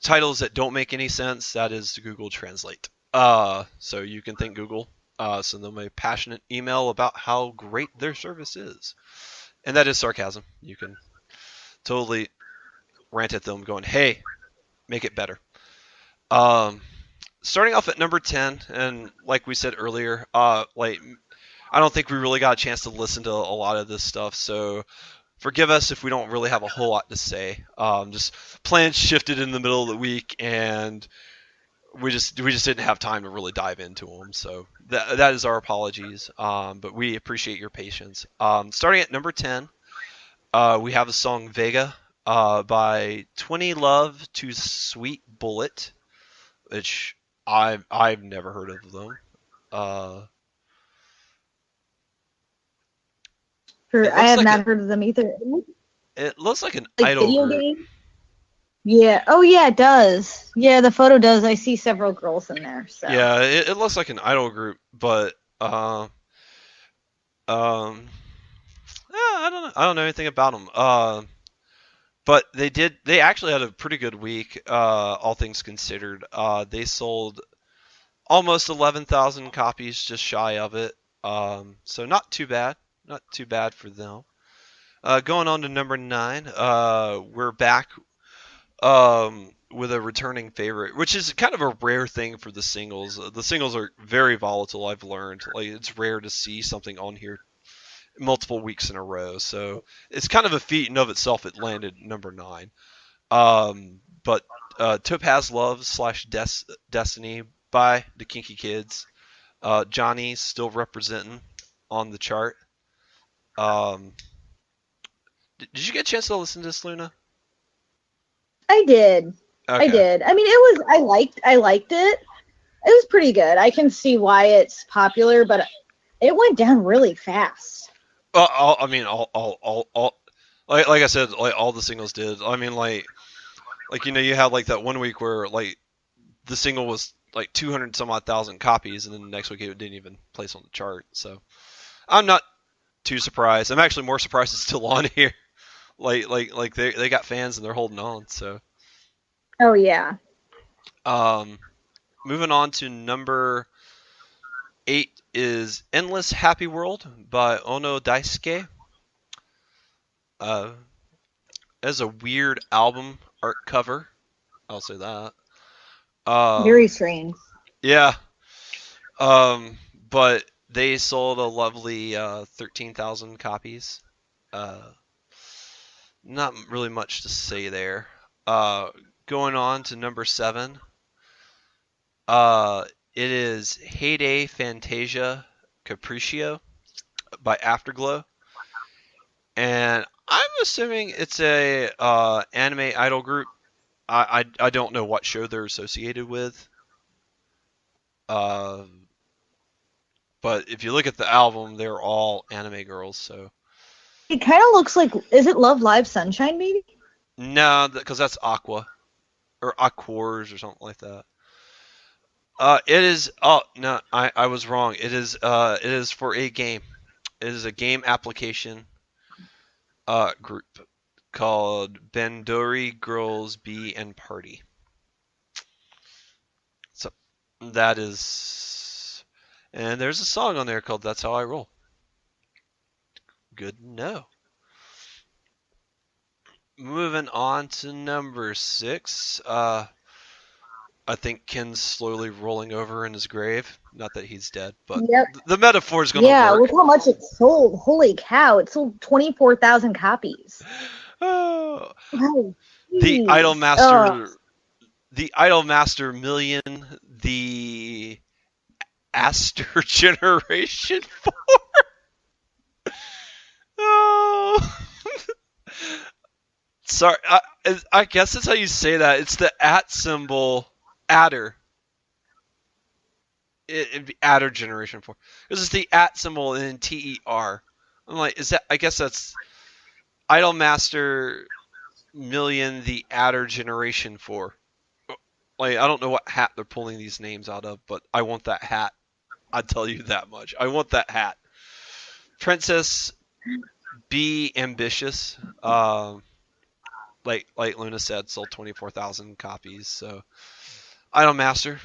A: titles that don't make any sense, that is Google Translate. So you can thank Google. Send them a passionate email about how great their service is, and that is sarcasm. You can totally rant at them, going, "Hey, make it better." Um, Starting off at number 10, and like we said earlier, like I don't think we really got a chance to listen to a lot of this stuff, so forgive us if we don't really have a whole lot to say. Just plans shifted in the middle of the week, and we just didn't have time to really dive into them. So that is our apologies. But we appreciate your patience. Starting at number 10, we have a song Vega by 20 Love to Sweet Bullet, which I've never heard of them. Uh, it
B: I
A: looks
B: have
A: like
B: not heard of them either. It looks
A: it looks like an
B: like
A: idol
B: video
A: group.
B: game. Yeah. Oh yeah, it does. Yeah, the photo does. I see several girls in there. So.
A: Yeah, it looks like an idol group, but um, I don't know anything about them. But they actually had a pretty good week, all things considered. They sold almost 11,000 copies, just shy of it. So not too bad, not too bad for them. Going on to number 9, we're back with a returning favorite, which is kind of a rare thing for the singles. The singles are very volatile. I've learned, like it's rare to see something on here multiple weeks in a row. So it's kind of a feat in of itself. It landed number 9. But Topaz Love slash Destiny by the Kinky Kids. Johnny's still representing on the chart. Um, did you get a chance to listen to this, Luna?
B: I did. I
A: Okay.
B: did. I mean, it was. I liked it. It was pretty good. I can see why it's popular, but it went down really fast.
A: I mean, all like I said, like all the singles did. I mean, like you had like that one week where like the single was like 200 some odd thousand copies, and then the next week it didn't even place on the chart. So I'm not too surprised. I'm actually more surprised it's still on here. Like they got fans and they're holding on. So
B: Oh yeah.
A: um, moving on to number 8 is Endless Happy World by Ono Daisuke. Uh, as a weird album art cover, I'll say that.
B: Very
A: Um,
B: strange.
A: yeah. Um, but they sold a lovely 13,000 copies. Uh, not really much to say there. Uh, going on to number 7. Uh, it is Heyday Fantasia Capriccio by Afterglow, and I'm assuming it's a anime idol group. I don't know what show they're associated with. Uh, but if you look at the album, they're all anime girls. So
B: It kind of looks like, is it Love Live Sunshine, maybe?
A: no, because that's Aqua or Aquars or something like that. It is. Oh no, I was wrong. It is for a game. It is a game application group called Bandori Girls Be and Party. So that is, and there's a song on there called "That's How I Roll." Good to know. Moving on to number 6. I think Ken's slowly rolling over in his grave. Not that he's dead, but
B: Yep.
A: the metaphor is going to
B: Yeah, look
A: work.
B: how much it sold. Holy cow, it sold 24,000 copies.
A: Oh,
B: Oh,
A: the Idol
B: jeez.
A: Master, the Idol Master Million, the Aster Generation 4. Oh. Sorry, I guess that's how you say that. It's the at symbol, adder. It'd be adder generation 4. This is the at symbol and then TER. I'm like, is that? I guess that's Idolmaster Million, the adder generation 4. Like, I don't know what hat they're pulling these names out of, but I want that hat. I'll tell you that much. I want that hat. Princess Be Ambitious. Like Luna said, sold 24,000 copies. So Idolmaster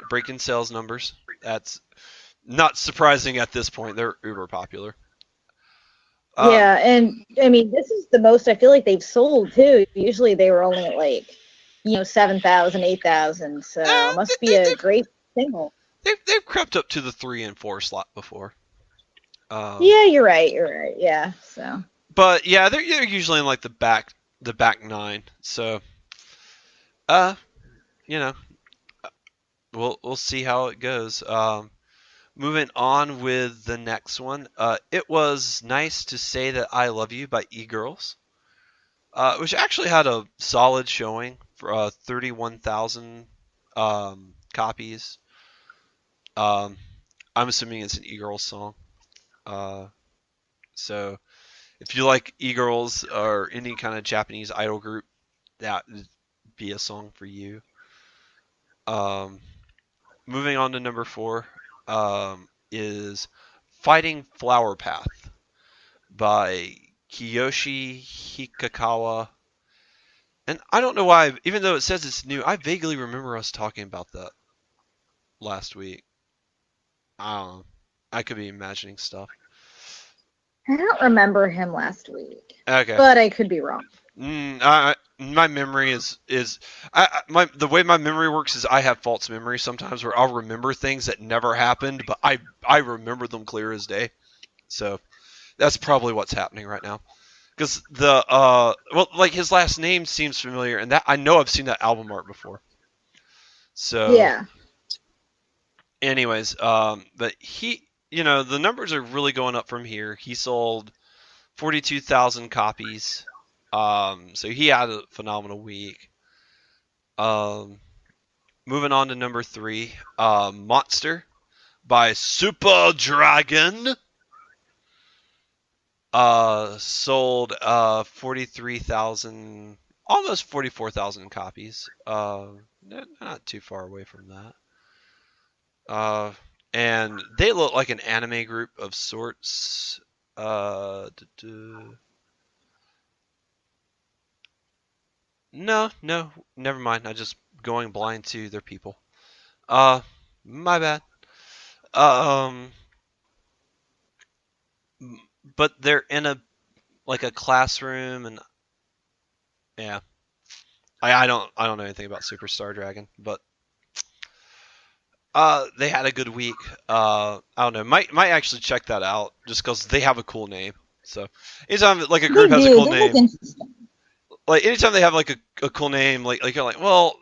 A: breaking sales numbers. That's not surprising at this point. They're uber popular. Uh,
B: Yeah, and I mean, this is the most I feel like they've sold too. Usually they were only at like, 7,000, 8,000. So must be a great single.
A: they've crept up to the 3 and 4 slot before.
B: Yeah, you're right. You're right. Yeah. So
A: But yeah, they're usually in like the back 9. So uh, you know, we'll see how it goes. Moving on with the next one. It was nice to say that I love you by E-Girls. Which actually had a solid showing for 31,000 copies. Um, I'm assuming it's an E-Girls song. Uh, so if you like E-Girls or any kind of Japanese idol group, that would be a song for you. Um, moving on to number 4 is Fighting Flower Path by Kiyoshi Hikakawa. And I don't know why, even though it says it's new, I vaguely remember us talking about that last week. I don't know. I could be imagining stuff.
B: I don't remember him last week,
A: Okay.
B: but I could be wrong.
A: My memory is the way my memory works is I have false memory sometimes where I'll remember things that never happened, but I remember them clear as day. So that's probably what's happening right now. Because well, like his last name seems familiar, and that I know I've seen that album art before. So
B: Yeah.
A: anyways, but the numbers are really going up from here. He sold 42,000 copies. So he had a phenomenal week. Um, moving on to number 3, Monster by Super Dragon. Sold 43,000, almost 44,000 copies. Not too far away from that. And they look like an anime group of sorts. No, never mind. I just going blind to their people. Uh, my bad. Um, but they're in a like a classroom, and yeah, I don't know anything about Superstar Dragon, but they had a good week. I don't know, might actually check that out just because they have a cool name. So anytime like a
B: They
A: group has a
B: do.
A: cool
B: They look
A: name,
B: interesting.
A: like anytime they have like a cool name, like you're like, well,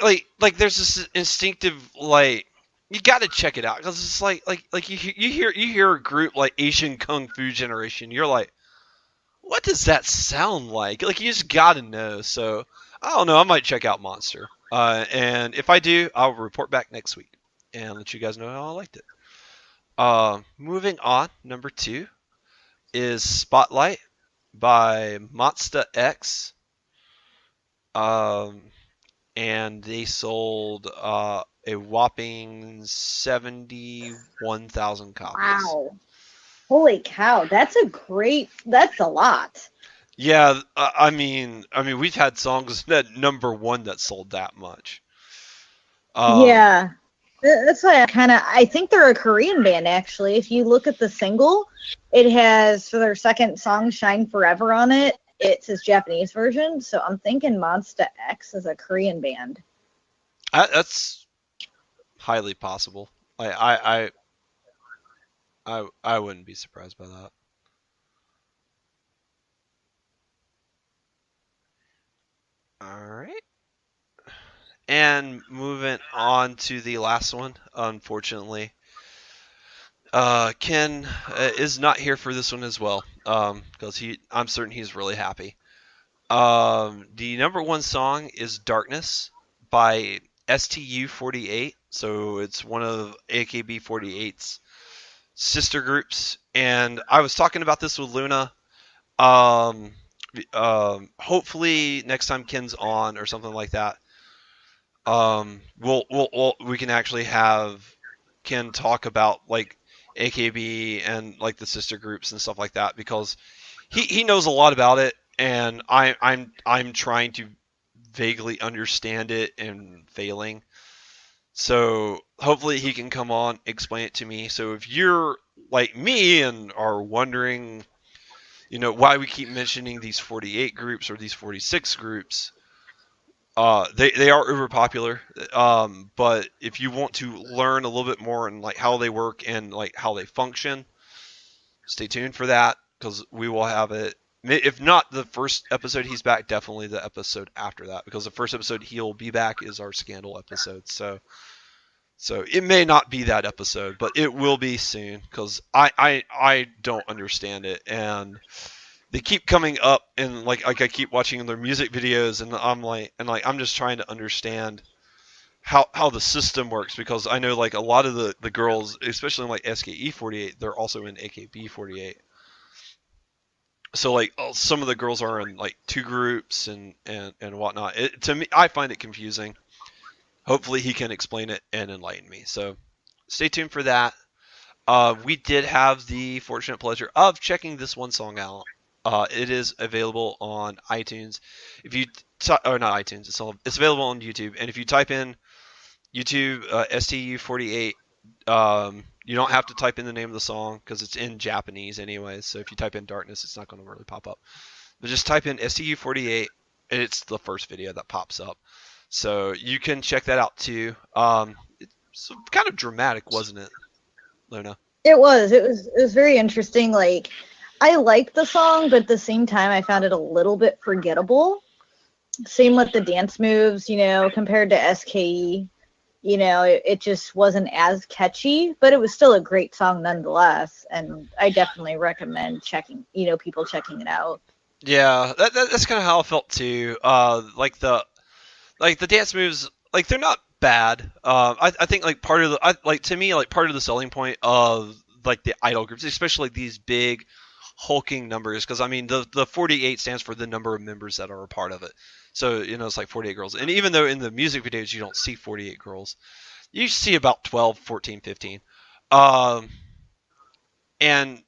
A: like there's this instinctive like you got to check it out because it's like you hear a group like Asian Kung Fu Generation, you're like, what does that sound like? Like you just got to know. So I don't know, I might check out Monster, and if I do, I'll report back next week and let you guys know how I liked it. Moving on, number 2 is Spotlight by Monsta X. Um, and they sold a whopping 71,000 copies.
B: Wow. Holy cow. That's a lot.
A: Yeah, I mean, we've had songs that number 1 that sold that much. Um,
B: Yeah. That's why I think they're a Korean band actually. If you look at the single, it has for their second song Shine Forever on it. It's his Japanese version, so I'm thinking Monsta X is a Korean band.
A: that's highly possible. I wouldn't be surprised by that. All right. And moving on to the last one, unfortunately, Ken is not here for this one as well, because I'm certain he's really happy. The number 1 song is "Darkness" by STU48. So it's one of AKB48's sister groups, and I was talking about this with Luna. Um, Hopefully next time Ken's on or something like that, we can actually have Ken talk about like AKB and like the sister groups and stuff like that because he knows a lot about it, and I'm trying to vaguely understand it and failing. So hopefully he can come on, explain it to me. So if you're like me and are wondering, why we keep mentioning these 48 groups or these 46 groups, they are uber popular. But if you want to learn a little bit more and like how they work and like how they function, stay tuned for that because we will have it. If not the first episode he's back, definitely the episode after that because the first episode he'll be back is our scandal episode. So it may not be that episode, but it will be soon because I don't understand it and they keep coming up and like I keep watching their music videos and I'm just trying to understand how the system works because I know like a lot of the girls, especially in like SKE48, they're also in AKB48. So like some of the girls are in like 2 groups and whatnot. To me, I find it confusing. Hopefully he can explain it and enlighten me. So stay tuned for that. We did have the fortunate pleasure of checking this one song out. It is available on iTunes. If you or not iTunes, it's available on YouTube. And if you type in YouTube STU48, you don't have to type in the name of the song because it's in Japanese anyways. So if you type in "Darkness," it's not going to really pop up. But just type in STU48, and it's the first video that pops up. So you can check that out too. It's kind of dramatic, wasn't it, Luna?
B: It was. It was very interesting. Like I liked the song, but at the same time I found it a little bit forgettable. Same with the dance moves, compared to SKE. It just wasn't as catchy, but it was still a great song nonetheless. And I definitely recommend people checking it out.
A: Yeah, that's kind of how I felt too. Like the dance moves, like they're not bad. I think like part of to me like part of the selling point of like the idol groups, especially like these big hulking numbers, because I mean the 48 stands for the number of members that are a part of it. So it's like 48 girls, and even though in the music videos you don't see 48 girls, you see about 12, 14, 15. Um, and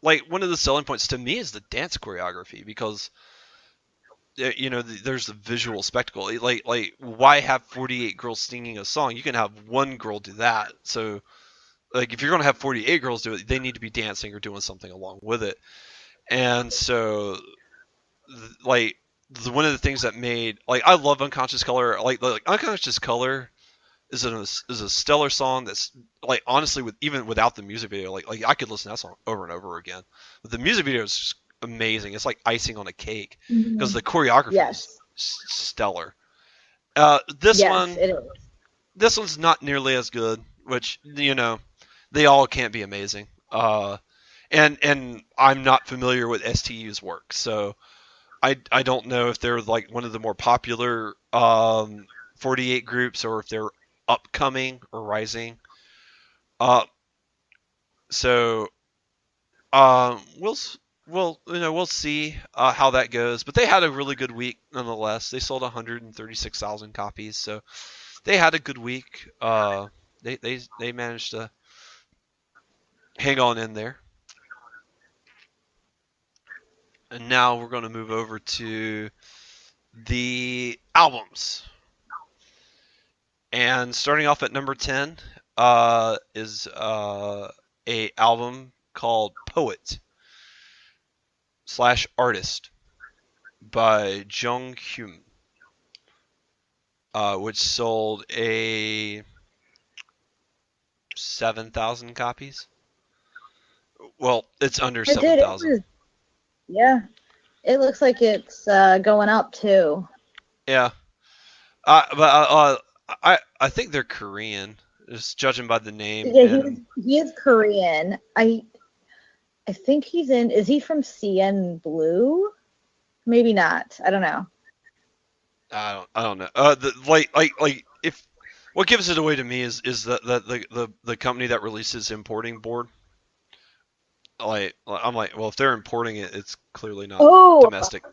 A: like one of the selling points to me is the dance choreography because there's the visual spectacle. Like why have 48 girls singing a song? You can have one girl do that. So like if you're gonna have 48 girls do it, they need to be dancing or doing something along with it. And so, like, one of the things that made, like, I love Unconscious Color. Like Unconscious Color is a stellar song that's, like, honestly, with even without the music video, like I could listen to that song over and over again. But the music video is just amazing. It's like icing on a cake because
B: Mhm.
A: the choreography is
B: Yes.
A: stellar. Uh, this
B: Yes,
A: one,
B: it is.
A: this one's not nearly as good, which, they all can't be amazing. And I'm not familiar with STU's work, so I don't know if they're like one of the more popular 48 groups or if they're upcoming or rising. Uh, so we'll we'll see how that goes. But they had a really good week nonetheless. They sold 136,000 copies, so they had a good week. They managed to hang on in there. And now we're going to move over to the albums. And starting off at number 10 is a album called Poet slash Artist by Jung Hyun, which sold a 7,000 copies. Well, it's under
B: It did. It
A: 7,000.
B: was, yeah. It looks like it's going up too.
A: Yeah, but I think they're Korean, just judging by the name.
B: Yeah,
A: And
B: he is Korean. I think he's in. Is he from CN Blue? Maybe not. I don't know.
A: I don't know. If what gives it away to me is that the company that releases importing board. I'm like, well, if they're importing it, it's clearly not
B: Oh,
A: domestic.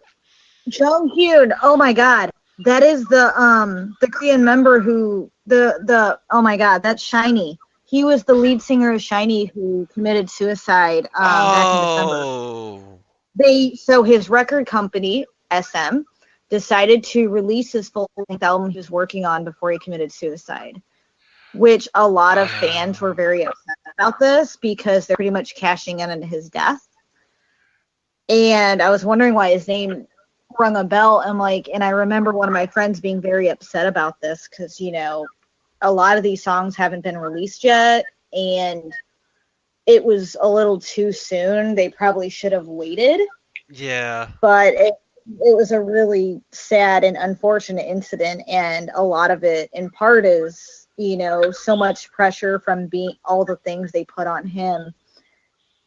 B: Jung Hyun. Oh my God, that is the Korean member who the oh my God, that's Shiny. He was the lead singer of Shiny who committed suicide back in December.
A: Oh,
B: So his record company SM decided to release his full length album he was working on before he committed suicide, which a lot of fans were
A: wow.
B: very upset about this because they're pretty much cashing in on his death. And I was wondering why his name rung a bell. And I remember one of my friends being very upset about this because, a lot of these songs haven't been released yet. And it was a little too soon. They probably should have waited.
A: Yeah.
B: But it was a really sad and unfortunate incident. And a lot of it, in part, is, so much pressure from being all the things they put on him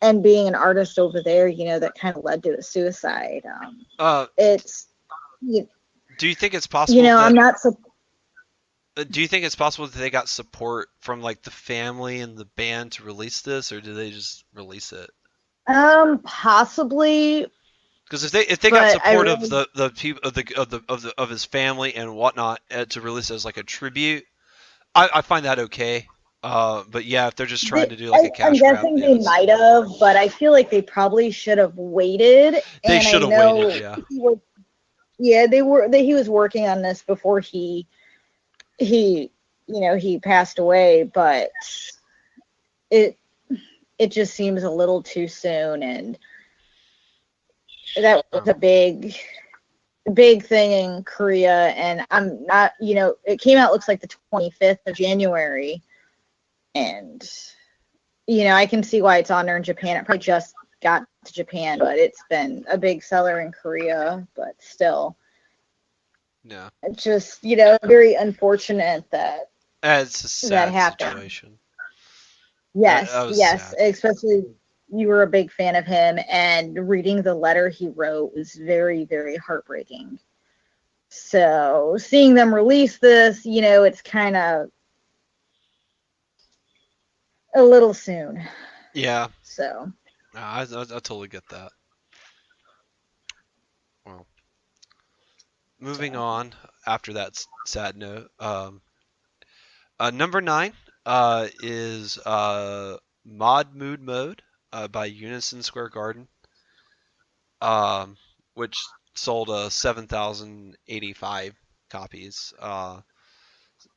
B: and being an artist over there, that kind of led to a suicide.
A: Uh,
B: It's, you,
A: do you think it's possible
B: I'm
A: that
B: not so.
A: do you think it's possible that they got support from like the family and the band to release this, or did they just release it?
B: Possibly,
A: Because if they got
B: but I
A: support of
B: really
A: the people of his family and whatnot to release it as like a tribute, I find that okay. But yeah, if they're just trying to do like a
B: I'm
A: cash grab,
B: guessing
A: yeah,
B: they
A: it's
B: might have, but I feel like they probably should have waited.
A: they
B: And I
A: should have waited.
B: know
A: Yeah,
B: he was working on this before he he passed away, but it it just seems a little too soon, and that was a big thing in Korea. And I'm not, it came out, looks like the 25th of January, and I can see why it's on there in Japan. It probably just got to Japan, but it's been a big seller in Korea. But still,
A: yeah.
B: it's just, very unfortunate that
A: It's a
B: that
A: sad
B: happened.
A: situation. That
B: Yes,
A: was
B: yes,
A: sad.
B: especially you were a big fan of him, and reading the letter he wrote was very, very heartbreaking. So seeing them release this, it's kind of a little soon.
A: Yeah,
B: So
A: I totally get that. Well, moving
B: so
A: on after that sad note. Number 9 is Mod Mood Mode by Unison Square Garden, um, which sold 7,085 copies.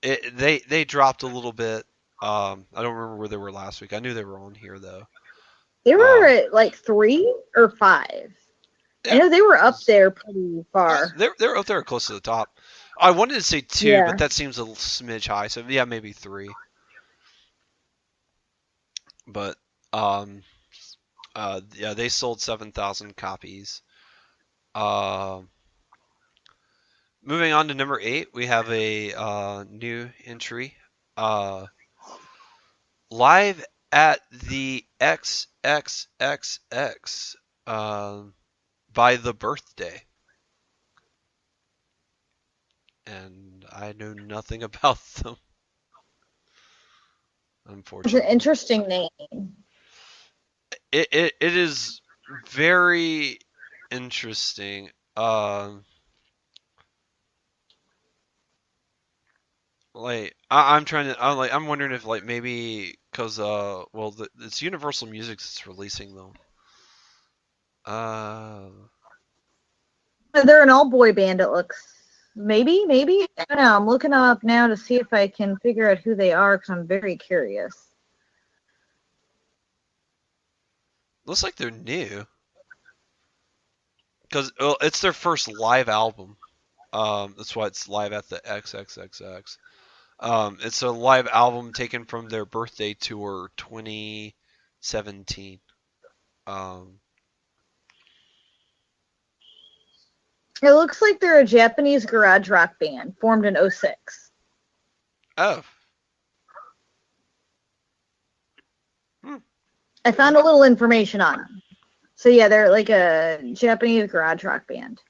A: They dropped a little bit. I don't remember where they were last week. I knew they were on here though.
B: They were
A: Um,
B: at like 3 or 5. I
A: yeah,
B: know they were
A: it
B: up
A: was-
B: there pretty far.
A: they're up there close to the top. I wanted to say two, but
B: Yeah.
A: that seems a smidge high. So yeah, maybe three. But um, yeah, they sold 7,000 copies. Uh, moving on to number 8, we have a new entry. Uh, Live at the XXXX by the birthday. And I know nothing about them,
B: It's an
A: unfortunately.
B: interesting name.
A: It is very interesting. I'm trying to I'm wondering if like maybe because well it's Universal Music that's releasing them. Uh
B: They're an all boy band, it looks. Maybe. I don't know. I'm looking them up now to see if I can figure out who they are because I'm very curious.
A: looks like they're new because well, it's their first live album. That's why it's live at the XXXX. It's a live album taken from their birthday tour 2017. Um,
B: It looks like they're a Japanese garage rock band formed in '06.
A: oh, hmm,
B: I found a little information on them. So yeah, they're like a Japanese garage rock band.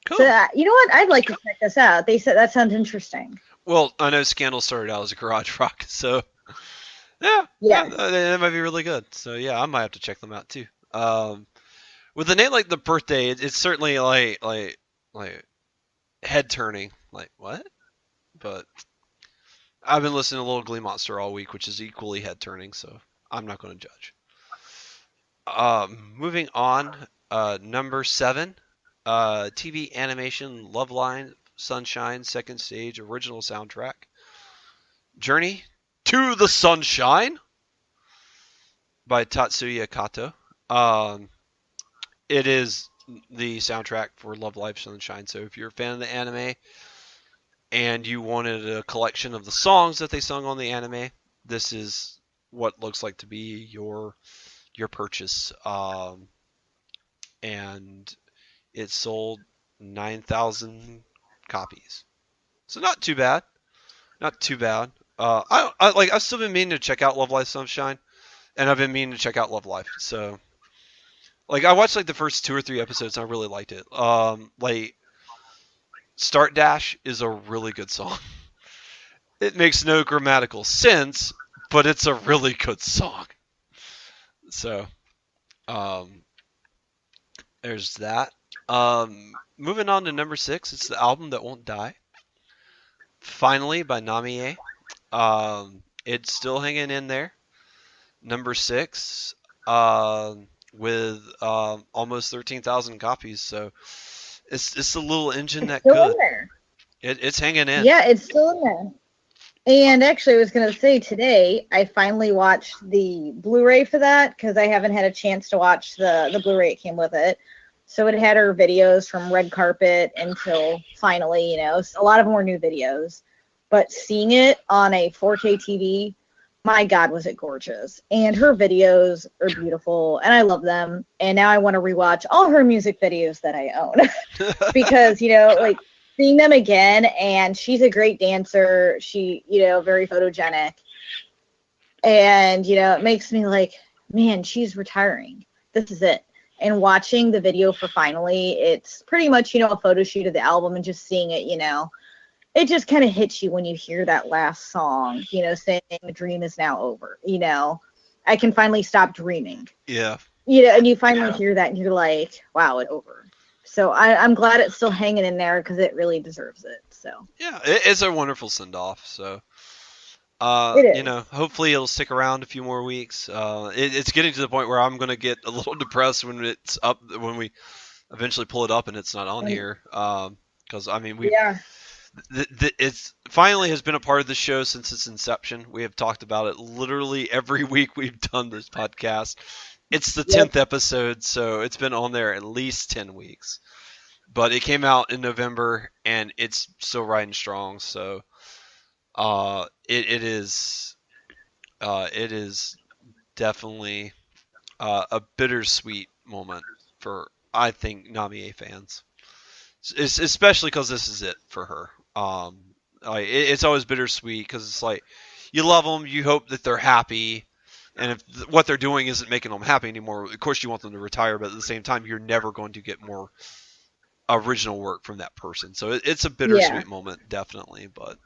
B: So
A: cool.
B: you know what? I'd like to check this out. They said that sounds interesting.
A: Well, I know Scandal started out as a garage rock, so yeah, yeah,
B: Yes.
A: that might be really good. So yeah, I might have to check them out too. With a name like the birthday, it's certainly like head turning. Like what? But I've been listening to Little Glee Monster all week, which is equally head turning. So I'm not going to judge. Moving on, number 7, TV animation Love Line Sunshine Second Stage original soundtrack. Journey to the Sunshine by Tatsuya Kato. Um, it is the soundtrack for Love Live Sunshine. So if you're a fan of the anime and you wanted a collection of the songs that they sung on the anime, this is what looks like to be your purchase. And it sold 9,000 copies. So not too bad. Not too bad. I've still been meaning to check out Love Live Sunshine, and I've been meaning to check out Love Live. So like I watched like the first 2 or 3 episodes, and I really liked it. Like Start Dash is a really good song. It makes no grammatical sense, but it's a really good song. So um, there's that. Moving on to number 6, it's the album that won't die. Finally by Namie. It's still hanging in there. Number 6, with almost 13,000 copies. So it's a little engine
B: It's
A: that
B: still in
A: could.
B: there.
A: It's hanging in.
B: Yeah, it's still in there. And actually, I was going to say today, I finally watched the Blu-ray for that because I haven't had a chance to watch the Blu-ray it came with it. So it had her videos from Red Carpet until finally, a lot of them were new videos. But seeing it on a 4K TV, my God, was it gorgeous. And her videos are beautiful, and I love them. And now I want to rewatch all her music videos that I own because, like, seeing them again, and she's a great dancer. She, very photogenic. And, it makes me like, man, she's retiring. This is it. And watching the video for Finally, it's pretty much, a photo shoot of the album and just seeing it, it just kind of hits you when you hear that last song, saying the dream is now over, I can finally stop dreaming.
A: Yeah.
B: And you finally hear that and you're like, wow, it's over. So I'm glad it's still hanging in there because it really deserves it. So
A: Yeah, it's a wonderful send off. So
B: it is.
A: hopefully it'll stick around a few more weeks. It's getting to the point where I'm gonna get a little depressed when it's up when we eventually pull it up and it's not on
B: And
A: here. Because I mean
B: yeah,
A: It's finally has been a part of the show since its inception. We have talked about it literally every week we've done this podcast. It's the
B: Yep.
A: 10th episode, so it's been on there at least 10 weeks. But it came out in November, and it's still riding strong. So it is definitely a bittersweet moment for, I think, Namie fans. Especially because this is it for her. It's always bittersweet because it's like you love them, you hope that they're happy, and if what they're doing isn't making them happy anymore, of course you want them to retire. But at the same time, you're never going to get more original work from that person. So it's a
B: Yeah,
A: bittersweet moment, definitely. But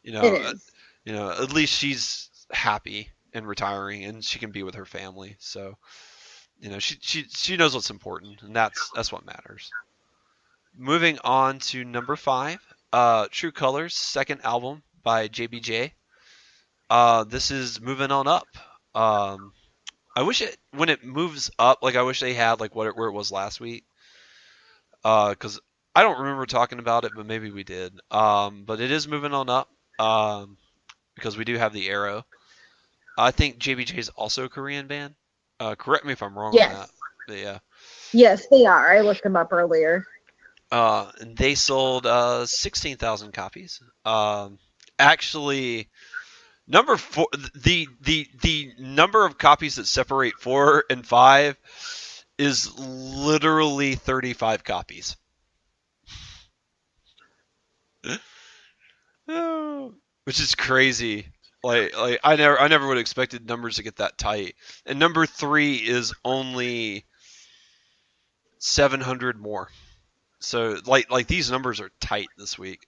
A: you
B: it
A: know,
B: is.
A: at least she's happy and retiring, and she can be with her family. So she knows what's important, and that's what matters. Moving on to number 5, True Colors, second album by JBJ. This is moving on up. Um, I wish it when it moves up, like I wish they had like where it was last week. Because I don't remember talking about it, but maybe we did. But it is moving on up. Because we do have the arrow. I think JBJ is also a Korean band. Correct me if I'm wrong on that.
B: Yes.
A: But yeah.
B: Yes, they are. I looked them up earlier.
A: And they sold 16,000 copies. Actually, number 4, the number of copies that separate 4 and 5 is literally 35 copies. Which is crazy. Like I never would have expected numbers to get that tight. And number 3 is only 700 more. So like these numbers are tight this week.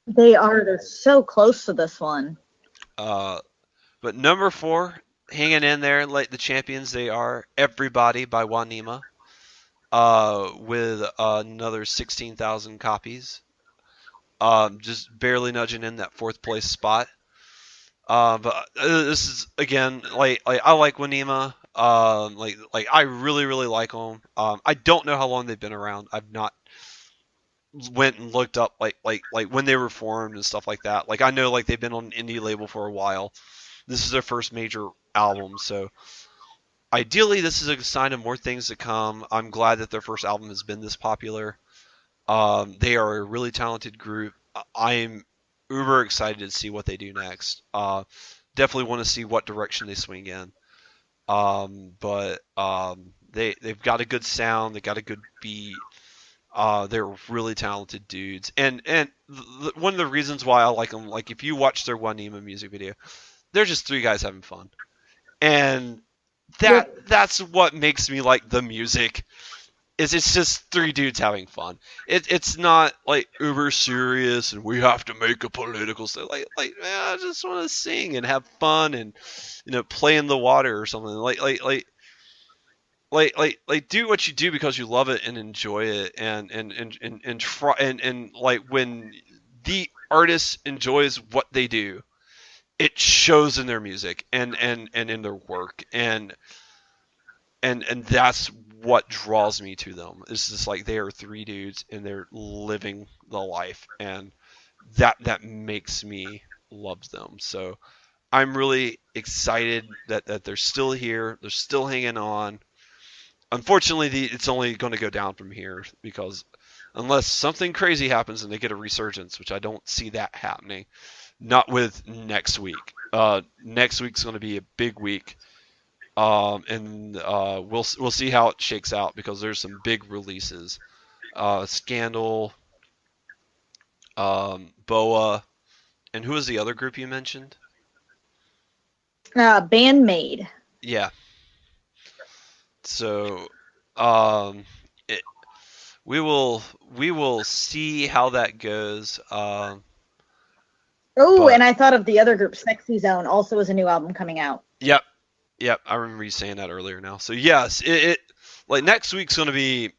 B: They are. They're so close to this one.
A: Uh, but number 4, hanging in there like the champions they are, Everybody by Wanima, with another 16,000 copies. Just barely nudging in that 4th place spot. But this is again like I like Wanima. Like I really like them. I don't know how long they've been around. I've not went and looked up like when they were formed and stuff like that. Like I know like they've been on an indie label for a while. This is their first major album, so ideally this is a sign of more things to come. I'm glad that their first album has been this popular. They are a really talented group. I'm uber excited to see what they do next. Definitely want to see what direction they swing in. But they've got a good sound. They got a good beat. They're really talented dudes, and one of the reasons why I like them, like if you watch their Wanima music video, they're just 3 guys having fun, and
B: Yep.
A: that's what makes me like the music. Is it's just 3 dudes having fun. It's not like uber serious and we have to make a political stuff. Like man, I just want to sing and have fun and play in the water or something. Like do what you do because you love it and enjoy it and try and like when the artist enjoys what they do, it shows in their music and in their work and that's what draws me to them. It's just like they are 3 dudes and they're living the life, and that makes me love them. So I'm really excited that they're still here. They're still hanging on. Unfortunately, it's only going to go down from here because unless something crazy happens and they get a resurgence, which I don't see that happening. Not with next week. Next week's going to be a big week. And we'll see how it shakes out because there's some big releases. Scandal, Boa, and who was the other group you mentioned?
B: Bandmade.
A: Yeah. So, um, it, we will see how that goes.
B: Oh,
A: But
B: and I thought of the other group, Sexy Zone, also has a new album coming out.
A: yep, I remember you saying that earlier. Now, so yes, it like next week's gonna be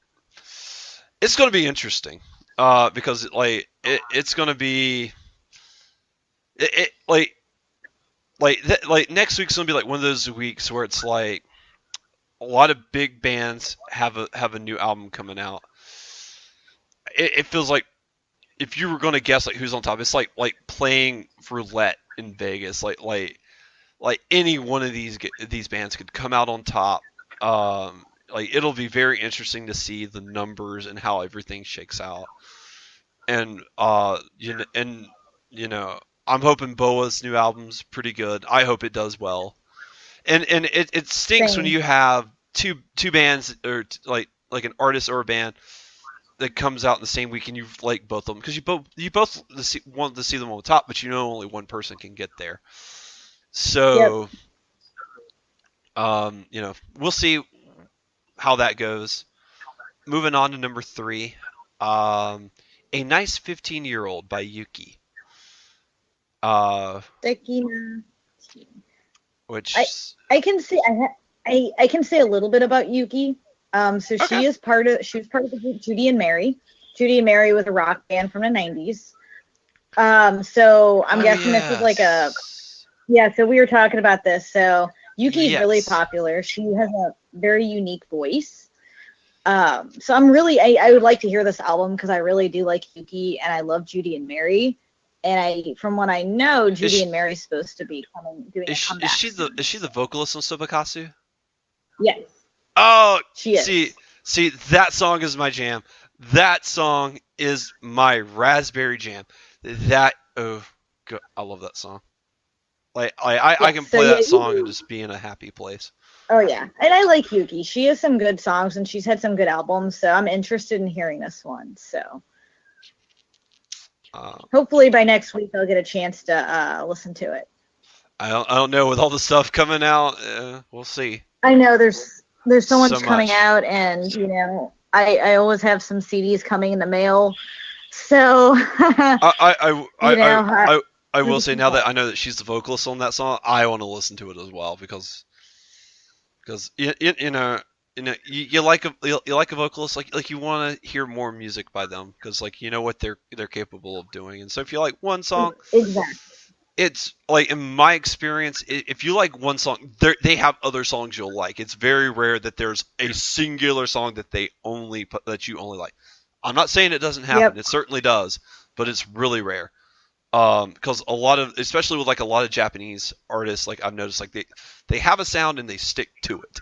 A: interesting. Because it's gonna be it like next week's gonna be like one of those weeks where it's like a lot of big bands have a new album coming out. It feels like if you were going to guess like who's on top, it's like playing roulette in Vegas. Like any one of these bands could come out on top. Like it'll be very interesting to see the numbers and how everything shakes out. And you know, I'm hoping Boa's new album's pretty good. I hope it does well. And it stinks when
B: Same.
A: you have two bands or like an artist or a band that comes out in the same week and you like both of them because you both want to see them on the top, but you know only one person can get there.
B: Yep.
A: So you know, we'll see how that goes. Moving on to number 3, a nice 15-year-old by Yuki, uh,
B: Sekina.
A: which
B: I can say I can say a little bit about Yuki. So
A: okay.
B: she was part of the group Judy and Mary. Judy and Mary was a rock band from the 90s. So I'm guessing this is like a so we were talking about this. So Yuki's really popular. She has a very unique voice. So I would like to hear this album because I really do like Yuki and I love Judy and Mary. And from what I know, Judy and Mary's supposed to be doing a comeback.
A: Is she the vocalist on Sobakasu?
B: Yes.
A: Oh,
B: she is.
A: See, that song is my jam. That song is my raspberry jam. I love that song. I can play that song and just be in a happy place.
B: Oh yeah, and I like Yuki. She has some good songs and she's had some good albums, so I'm interested in hearing this one. So hopefully by next week I'll get a chance to listen to it.
A: I don't know, with all the stuff coming out, we'll see.
B: I know there's so much coming out, and you know I always have some CDs coming in the mail. So
A: I will say, now that I know that she's the vocalist on that song, I want to listen to it as well because you know you like a vocalist, like you want to hear more music by them because like you know what they're capable of doing. And so if you like one song,
B: exactly,
A: it's like, in my experience, if you like one song, they have other songs you'll like. It's very rare that there's a singular song that that you only like. I'm not saying it doesn't happen. Yep. It certainly does, but it's really rare. Because especially with like a lot of Japanese artists, like I've noticed, like they have a sound and they stick to it.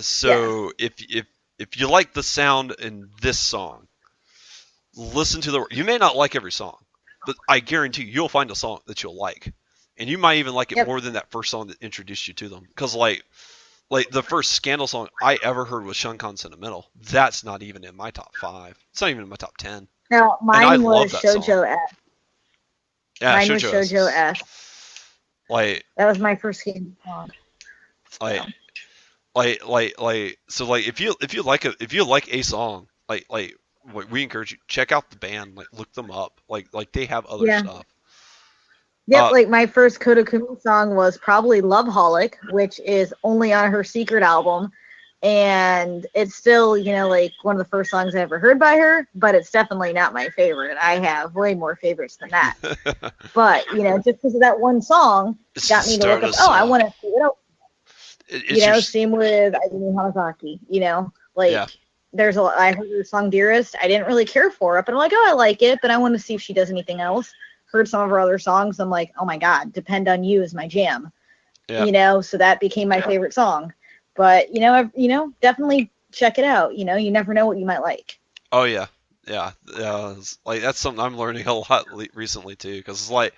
A: So if you like the sound in this song, listen to you may not like every song, but I guarantee you'll find a song that you'll like, and you might even like it more than that first song that introduced you to them. Because like the first Scandal song I ever heard was Shunkan Sentimental. That's not even in my top 5. It's not even in my top 10.
B: No, mine was Shoujo S.
A: Yeah,
B: mine was Shoujo S.
A: Like
B: that was my first Scandal song.
A: So like if you like a song, like we encourage you, check out the band, like look them up, like they have other stuff.
B: Yep, like my first Kodakumi song was probably Loveholic, which is only on her Secret album, and it's still, you know, like one of the first songs I ever heard by her, but it's definitely not my favorite. I have way more favorites than that. But, you know, just because of that one song got me to look up, I want to see what else. Same with Ayumi Hamasaki, you know, like I heard her song Dearest. I didn't really care for it, but I'm like, I like it, but I want to see if she does anything else. Heard some of her other songs. I'm like, oh my God, Depend on You is my jam. You know, so that became my favorite song. But, definitely check it out. You know, you never know what you might like.
A: Oh, yeah. Yeah. Like, that's something I'm learning a lot recently, too. Because it's like,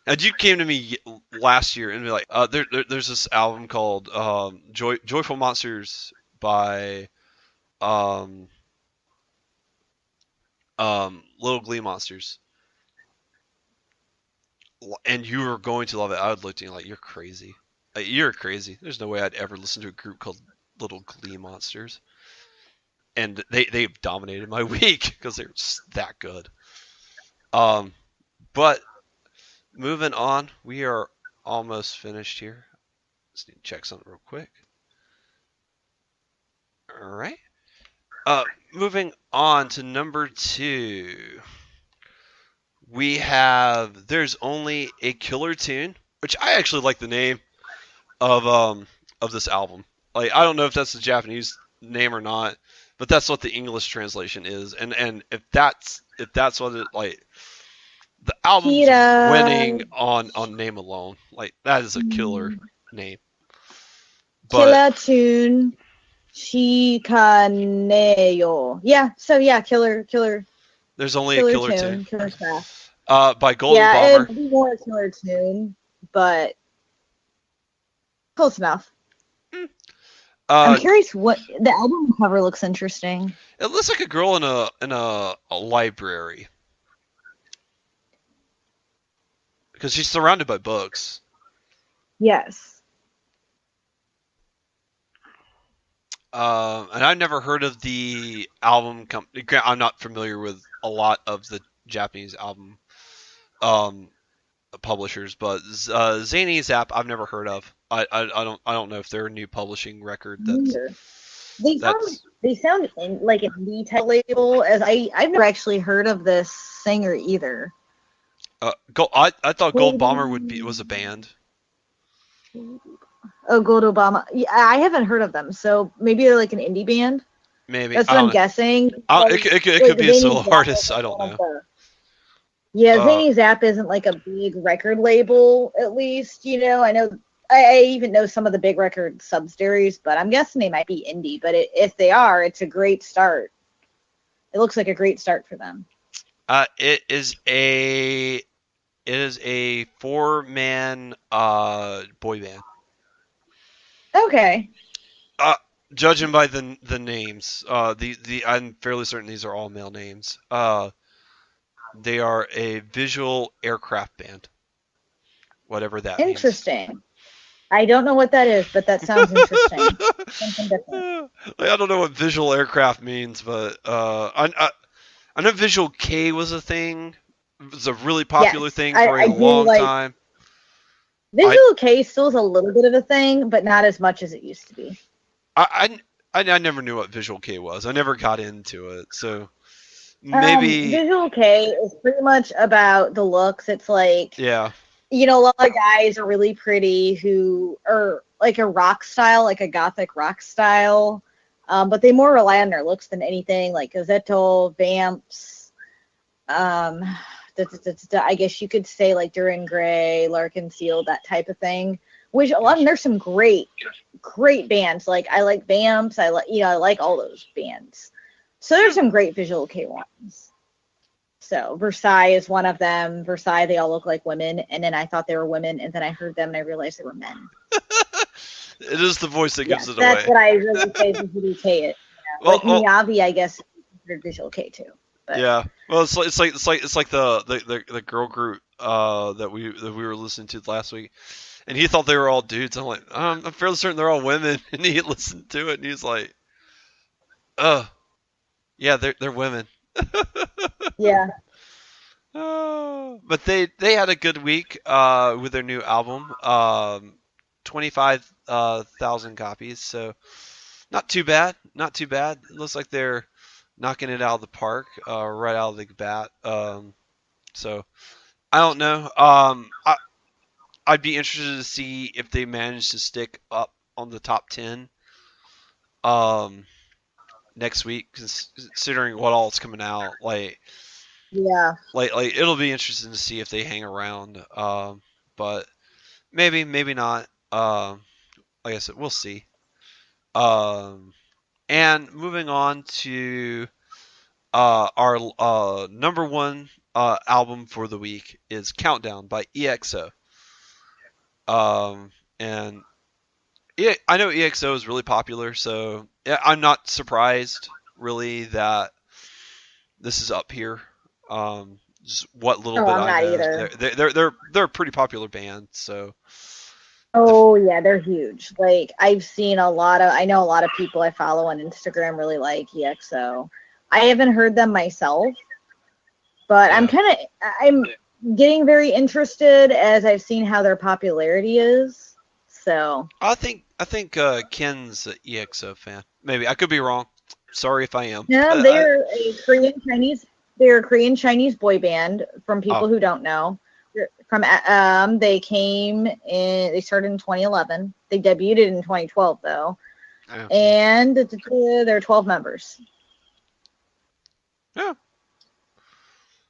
A: and you came to me last year and be like, there's this album called Joyful Monsters by Little Glee Monsters. And you were going to love it. I would look at you like, you're crazy. Like, you're crazy. There's no way I'd ever listen to a group called Little Glee Monsters. And they've dominated my week because they're just that good. But moving on, we are almost finished here. Just need to check something real quick. All right. Moving on to number 2. We have There's Only a Killer Tune, which I actually like the name of this album. Like, I don't know if that's the Japanese name or not, but that's what the English translation is. And if if that's what it like. The album's
B: Kira.
A: winning on name alone. Like that is a killer name. But
B: Killer Tune. Chicaneo. Yeah, so yeah, killer
A: there's only a killer tune.
B: tune, killer craft.
A: By Golden
B: Yeah,
A: Bomber.
B: it'd be more a killer tune, but close enough. I'm
A: Uh,
B: curious what the album cover looks interesting.
A: it looks like a girl in a library because she's surrounded by books.
B: Yes.
A: And I've never heard of the album company. I'm not familiar with a lot of the Japanese album um, publishers, but Zany Zap I've never heard of. I don't know if they're a new publishing record. That's
B: They sound like an indie type label. As I've never actually heard of this singer either.
A: I thought Gold Bomber was a band.
B: Oh, Gold Obama. Yeah, I haven't heard of them, so maybe they're like an indie band.
A: Maybe
B: That's what I'm guessing.
A: It could be a solo artist. I don't know.
B: Yeah, Zany Zap isn't like a big record label, at least. I know. I even know some of the big record subsidiaries, but I'm guessing they might be indie. But if they are, it's a great start. It looks like a great start for them.
A: It is a 4-man boy band.
B: Okay.
A: Judging by the names, I'm fairly certain these are all male names. They are a visual aircraft band. Whatever that means.
B: Interesting. I don't know what that is, but that sounds interesting. Something different.
A: I don't know what visual aircraft means, but I know Visual K was a thing. It was a really popular thing for a long time.
B: Visual K still is a little bit of a thing, but not as much as it used to be.
A: I never knew what Visual K was. I never got into it, so maybe
B: Visual K is pretty much about the looks. It's like
A: yeah.
B: A lot of guys are really pretty who are like a rock style, like a gothic rock style, but they more rely on their looks than anything, like Gazetto, Vamps, I guess you could say like Duran Gray, Larkin Seal, that type of thing. Which there's some great bands. Like I like Vamps, I like all those bands. So there's some great Visual K ones. So Versailles is one of them. Versailles, they all look like women, and then I thought they were women, and then I heard them and I realized they were men.
A: It is the voice that gives it
B: away. That's what I really say Visual K it. Like Miyavi, I guess, is Visual K too. But.
A: Yeah. Well, it's like the girl group that we were listening to last week, and he thought they were all dudes. I'm like, I'm fairly certain they're all women, and he listened to it, and he's like, yeah, they're women.
B: Yeah.
A: But they had a good week with their new album, 25,000 copies. So not too bad. It looks like they're knocking it out of the park right out of the bat. So I don't know. I'd be interested to see if they manage to stick up on the top 10 next week, considering what all is coming out.
B: Yeah.
A: Like it'll be interesting to see if they hang around. But maybe not. Like I said, we'll see. And moving on to our number one album for the week is Countdown by EXO. And I know EXO is really popular, so I'm not surprised really that this is up here. Just what little bit I know. They're a pretty popular band, so.
B: Oh yeah, they're huge. Like I know a lot of people I follow on Instagram really like EXO. I haven't heard them myself, but yeah. I'm getting very interested as I've seen how their popularity is. So
A: I think Ken's an EXO fan. Maybe I could be wrong. Sorry if I am.
B: No, they're a Korean Chinese. They're a Korean Chinese boy band. From people who don't know, they came in. They started in 2011. They debuted in 2012 though, and there are 12 members.
A: Yeah.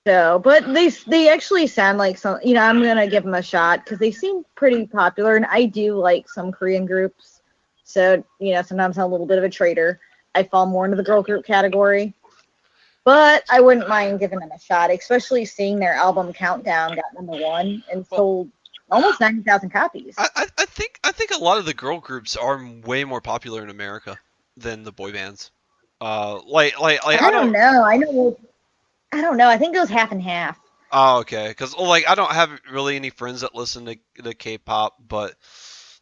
B: So, but they actually sound like some. I'm gonna give them a shot because they seem pretty popular, and I do like some Korean groups. So, sometimes I'm a little bit of a traitor. I fall more into the girl group category, but I wouldn't mind giving them a shot, especially seeing their album Countdown got #1 and
A: Well,
B: sold almost 90,000 copies.
A: I think a lot of the girl groups are way more popular in America than the boy bands. Like I
B: I don't
A: don't.
B: know. I don't know. I think it goes half and half.
A: Oh, okay. Because like I don't have really any friends that listen to K-pop, but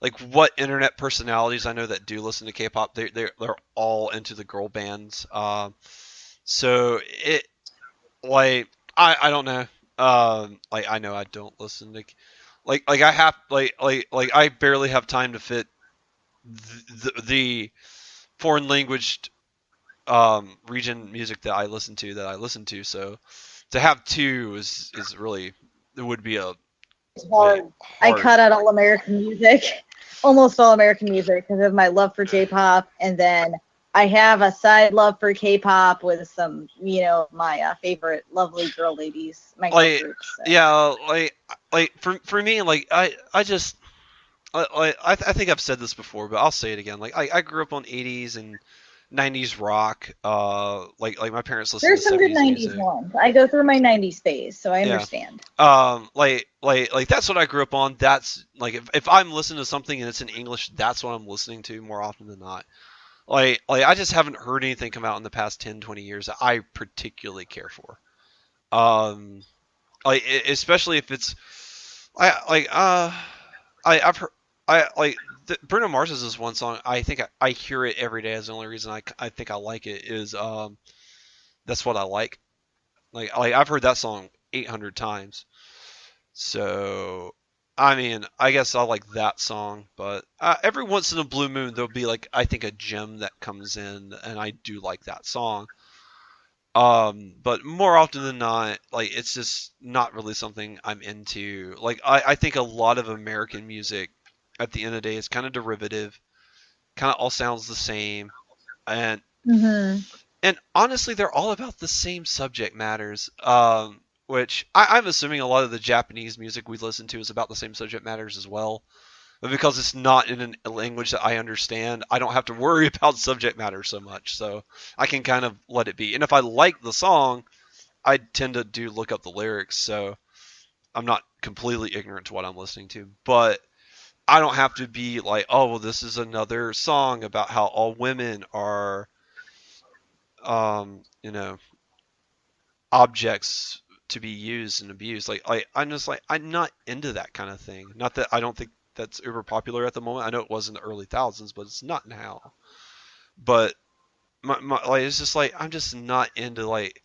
A: like what internet personalities I know that do listen to K-pop, they're all into the girl bands. So it like I don't know. Like I know I don't listen to like I have like I barely have time to fit the foreign language region music that I listen to. So to have two is really it would be a
B: It's
A: like
B: hard. I
A: hard.
B: cut out all American music, almost all American music, because of my love for J-pop, and then I have a side love for K-pop with some, my favorite lovely girl ladies, my girl
A: Like
B: groups. So.
A: yeah, like for me like I just I think I've said this before, but I'll say it again. Like I grew up on 80s and 90s rock. Like my parents listened to
B: There's some good
A: 70s
B: 90s
A: music.
B: ones. I go through my 90s phase, so I
A: Yeah.
B: understand.
A: Like that's what I grew up on. That's like if I'm listening to something and it's in English, that's what I'm listening to more often than not. Like I just haven't heard anything come out in the past 10, 20 years that I particularly care for. Um, especially if it's I've heard Bruno Mars's is one song. I think I hear it every day. Is the only reason I think I like it is that's what I like. Like I've heard that song 800 times. So I mean, I guess I like that song, but every once in a blue moon there'll be like I think a gem that comes in, and I do like that song. But more often than not, like it's just not really something I'm into. Like I think a lot of American music at the end of the day is kind of derivative, kind of all sounds the same, and
B: Hmm.
A: and honestly, they're all about the same subject matters. Which I'm assuming a lot of the Japanese music we listen to is about the same subject matters as well. But because it's not in a language that I understand, I don't have to worry about subject matter so much. So I can kind of let it be. And if I like the song, I tend to do look up the lyrics. So I'm not completely ignorant to what I'm listening to. But I don't have to be like, oh, well, this is another song about how all women are, you know, objects to be used and abused. I'm just like I'm not into that kind of thing. Not that I don't think that's uber popular at the moment. I know it was in the early thousands, but it's not now. But like it's just like I'm just not into like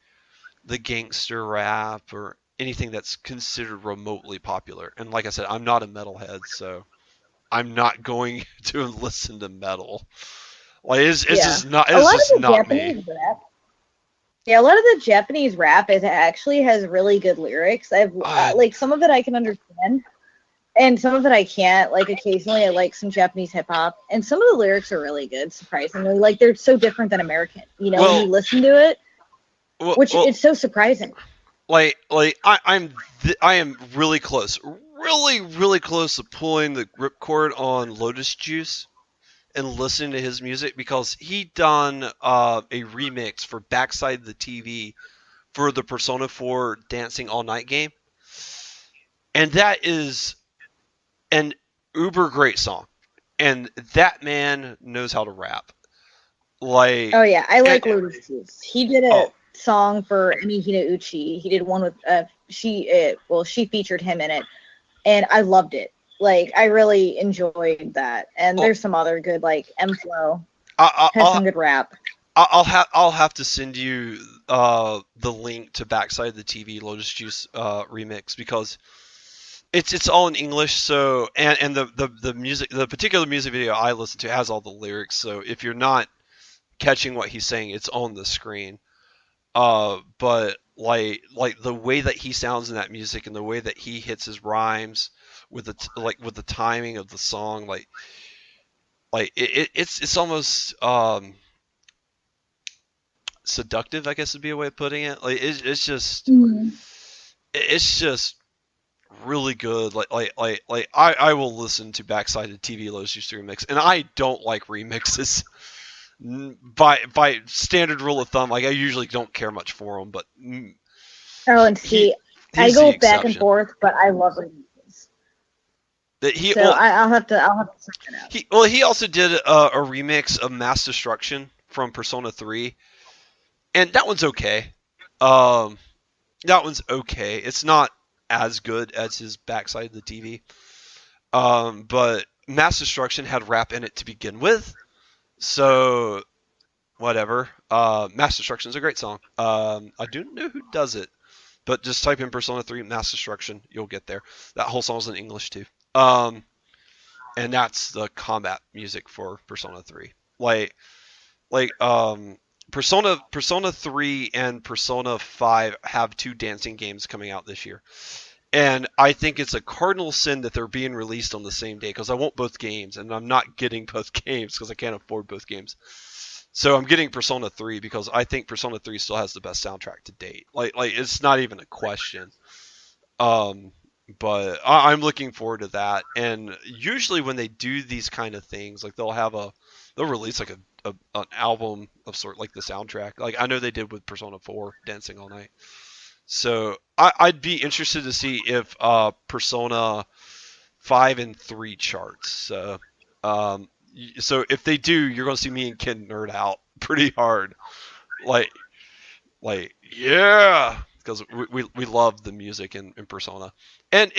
A: the gangster rap or anything that's considered remotely popular. And like I said, I'm not a metalhead, so I'm not going to listen to metal. Like
B: Yeah. A
A: it's
B: lot of
A: just
B: the
A: not me.
B: Japanese rap. Yeah, a lot of the Japanese rap is actually has really good lyrics. I've
A: Uh,
B: like some of it I can understand, and some of it I can't. Like occasionally, I like some Japanese hip hop, and some of the lyrics are really good. Surprisingly, like they're so different than American. When you
A: well,
B: listen to it, which
A: well,
B: it's so surprising.
A: I am really close to pulling the ripcord on Lotus Juice and listening to his music because he done a remix for Backside the TV for the Persona 4 Dancing All Night game, and that is an uber great song, and that man knows how to rap. Like,
B: Oh yeah, I
A: and,
B: like Lotus Juice. He did a
A: oh,
B: song for Emi Hinauchi. He did one with she featured him in it, and I loved it. Like I really enjoyed that. And
A: oh
B: there's some other good like M Flow
A: I,
B: has some good rap.
A: I'll have to send you the link to Backside the TV Lotus Juice remix because it's all in English. So and the music, the particular music video I listen to has all the lyrics. So if you're not catching what he's saying, it's on the screen. But like the way that he sounds in that music and the way that he hits his rhymes with with the timing of the song, it's almost seductive, I guess would be a way of putting it. Like
B: Mhm.
A: it's just really good. I will listen to Backside TV Lows Used to remix, and I don't like remixes. By standard rule of thumb, like I usually don't care much for them, but
B: Oh, and
A: he
B: see, I
A: he's the
B: go back and
A: exception.
B: forth, but I love remixes.
A: That he
B: So
A: well
B: I'll have to check it out.
A: he also did a remix of Mass Destruction from Persona 3, and that one's okay. Um, that one's okay. It's not as good as his Backside of the TV. But Mass Destruction had rap in it to begin with, so whatever. Mass Destruction is a great song. I don't know who does it, but just type in Persona 3 Mass Destruction, you'll get there. That whole song's in English too. And that's the combat music for Persona 3. Like Persona 3 and Persona 5 have two dancing games coming out this year. And I think it's a cardinal sin that they're being released on the same day because I want both games, and I'm not getting both games because I can't afford both games. So I'm getting Persona 3 because I think Persona 3 still has the best soundtrack to date. Like it's not even a question. Um, but I'm looking forward to that. And usually when they do these kind of things, like they'll release like an album of sort like the soundtrack. Like I know they did with Persona 4 Dancing All Night. So I'd be interested to see if Persona 5 and 3 charts. Um, so if they do, you're going to see me and Ken nerd out pretty hard. Like, yeah, because we love the music in Persona, and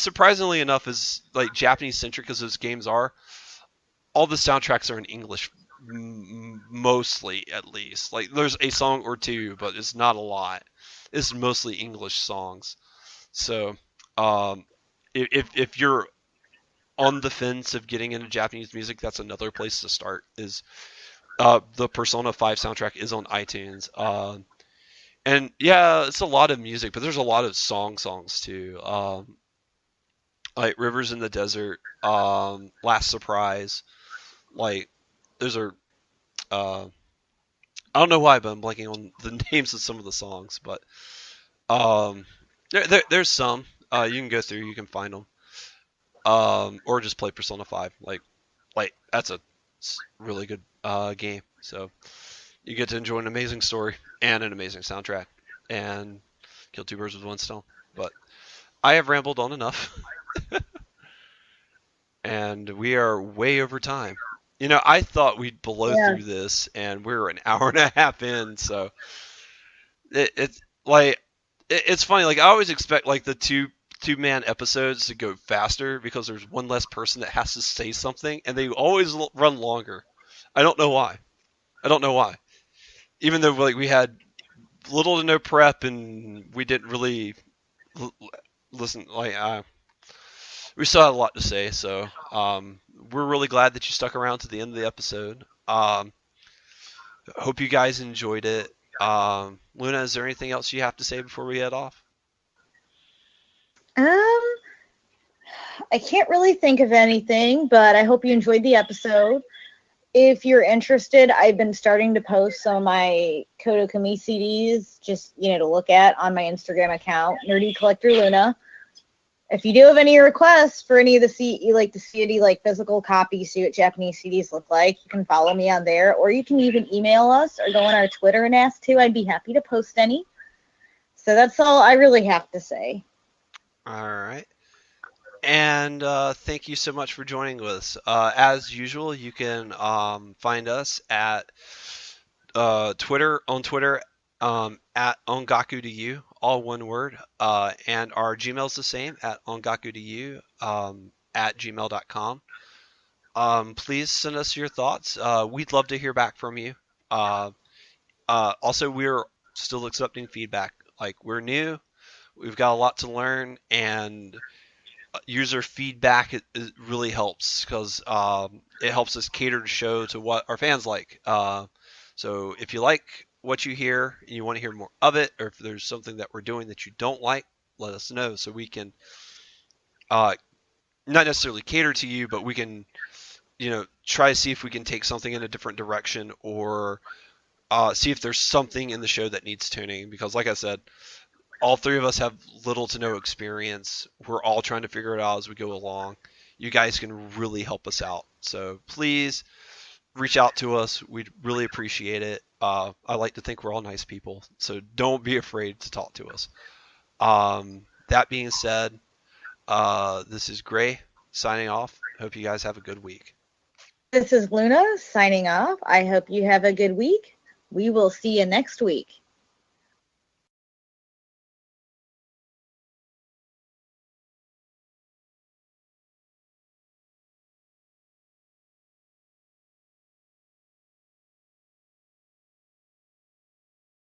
A: surprisingly enough, is like Japanese centric as those games are. All the soundtracks are in English, mostly at least. Like there's a song or two, but it's not a lot. It's mostly English songs. So, um, if you're on the fence of getting into Japanese music, that's another place to start. Is the Persona 5 soundtrack is on iTunes. And yeah, it's a lot of music, but there's a lot of songs too. Like Rivers in the Desert, Last Surprise. Like those are. Uh, I don't know why, but I'm blanking on the names of some of the songs. But um, there's some. You can go through. You can find them. Or just play Persona 5. Like that's a really good game. So you get to enjoy an amazing story and an amazing soundtrack, and kill two birds with one stone. But I have rambled on enough, and we are way over time. You know, I thought we'd blow
B: Yeah.
A: through this, and we're an hour and a half in. So it's like it's funny. Like I always expect like the two-man episodes to go faster because there's one less person that has to say something, and they always run longer. I don't know why. I don't know why. Even though like we had little to no prep and we didn't really l- listen, we still had a lot to say. So we're really glad that you stuck around to the end of the episode. Hope you guys enjoyed it. Luna, is there anything else you have to say before we head off?
B: Um, I can't really think of anything, but I hope you enjoyed the episode. If you're interested, I've been starting to post some of my Kodokumi CDs, just to look at on my Instagram account, Nerdy Collector Luna. If you do have any requests for any of the CD physical copies, see what Japanese CDs look like, you can follow me on there, or you can even email us or go on our Twitter and ask too. I'd be happy to post any. So that's all I really have to say.
A: All right. And thank you so much for joining us. As usual, you can find us at Twitter at ongaku to you, all one word. And our Gmail's the same at ongaku to you at gmail.com. Please send us your thoughts. We'd love to hear back from you. Uh, also, we're still accepting feedback. Like we're new, we've got a lot to learn, and user feedback it really helps because it helps us cater the show to what our fans like. So if you like what you hear and you want to hear more of it, or if there's something that we're doing that you don't like, let us know so we can uh, not necessarily cater to you, but we can try to see if we can take something in a different direction or see if there's something in the show that needs tuning. Because, like I said, all three of us have little to no experience. We're all trying to figure it out as we go along. You guys can really help us out. So please reach out to us. We'd really appreciate it. I like to think we're all nice people, so don't be afraid to talk to us. That being said, this is Gray signing off. Hope you guys have a good week.
B: This is Luna signing off. I hope you have a good week. We will see you next week.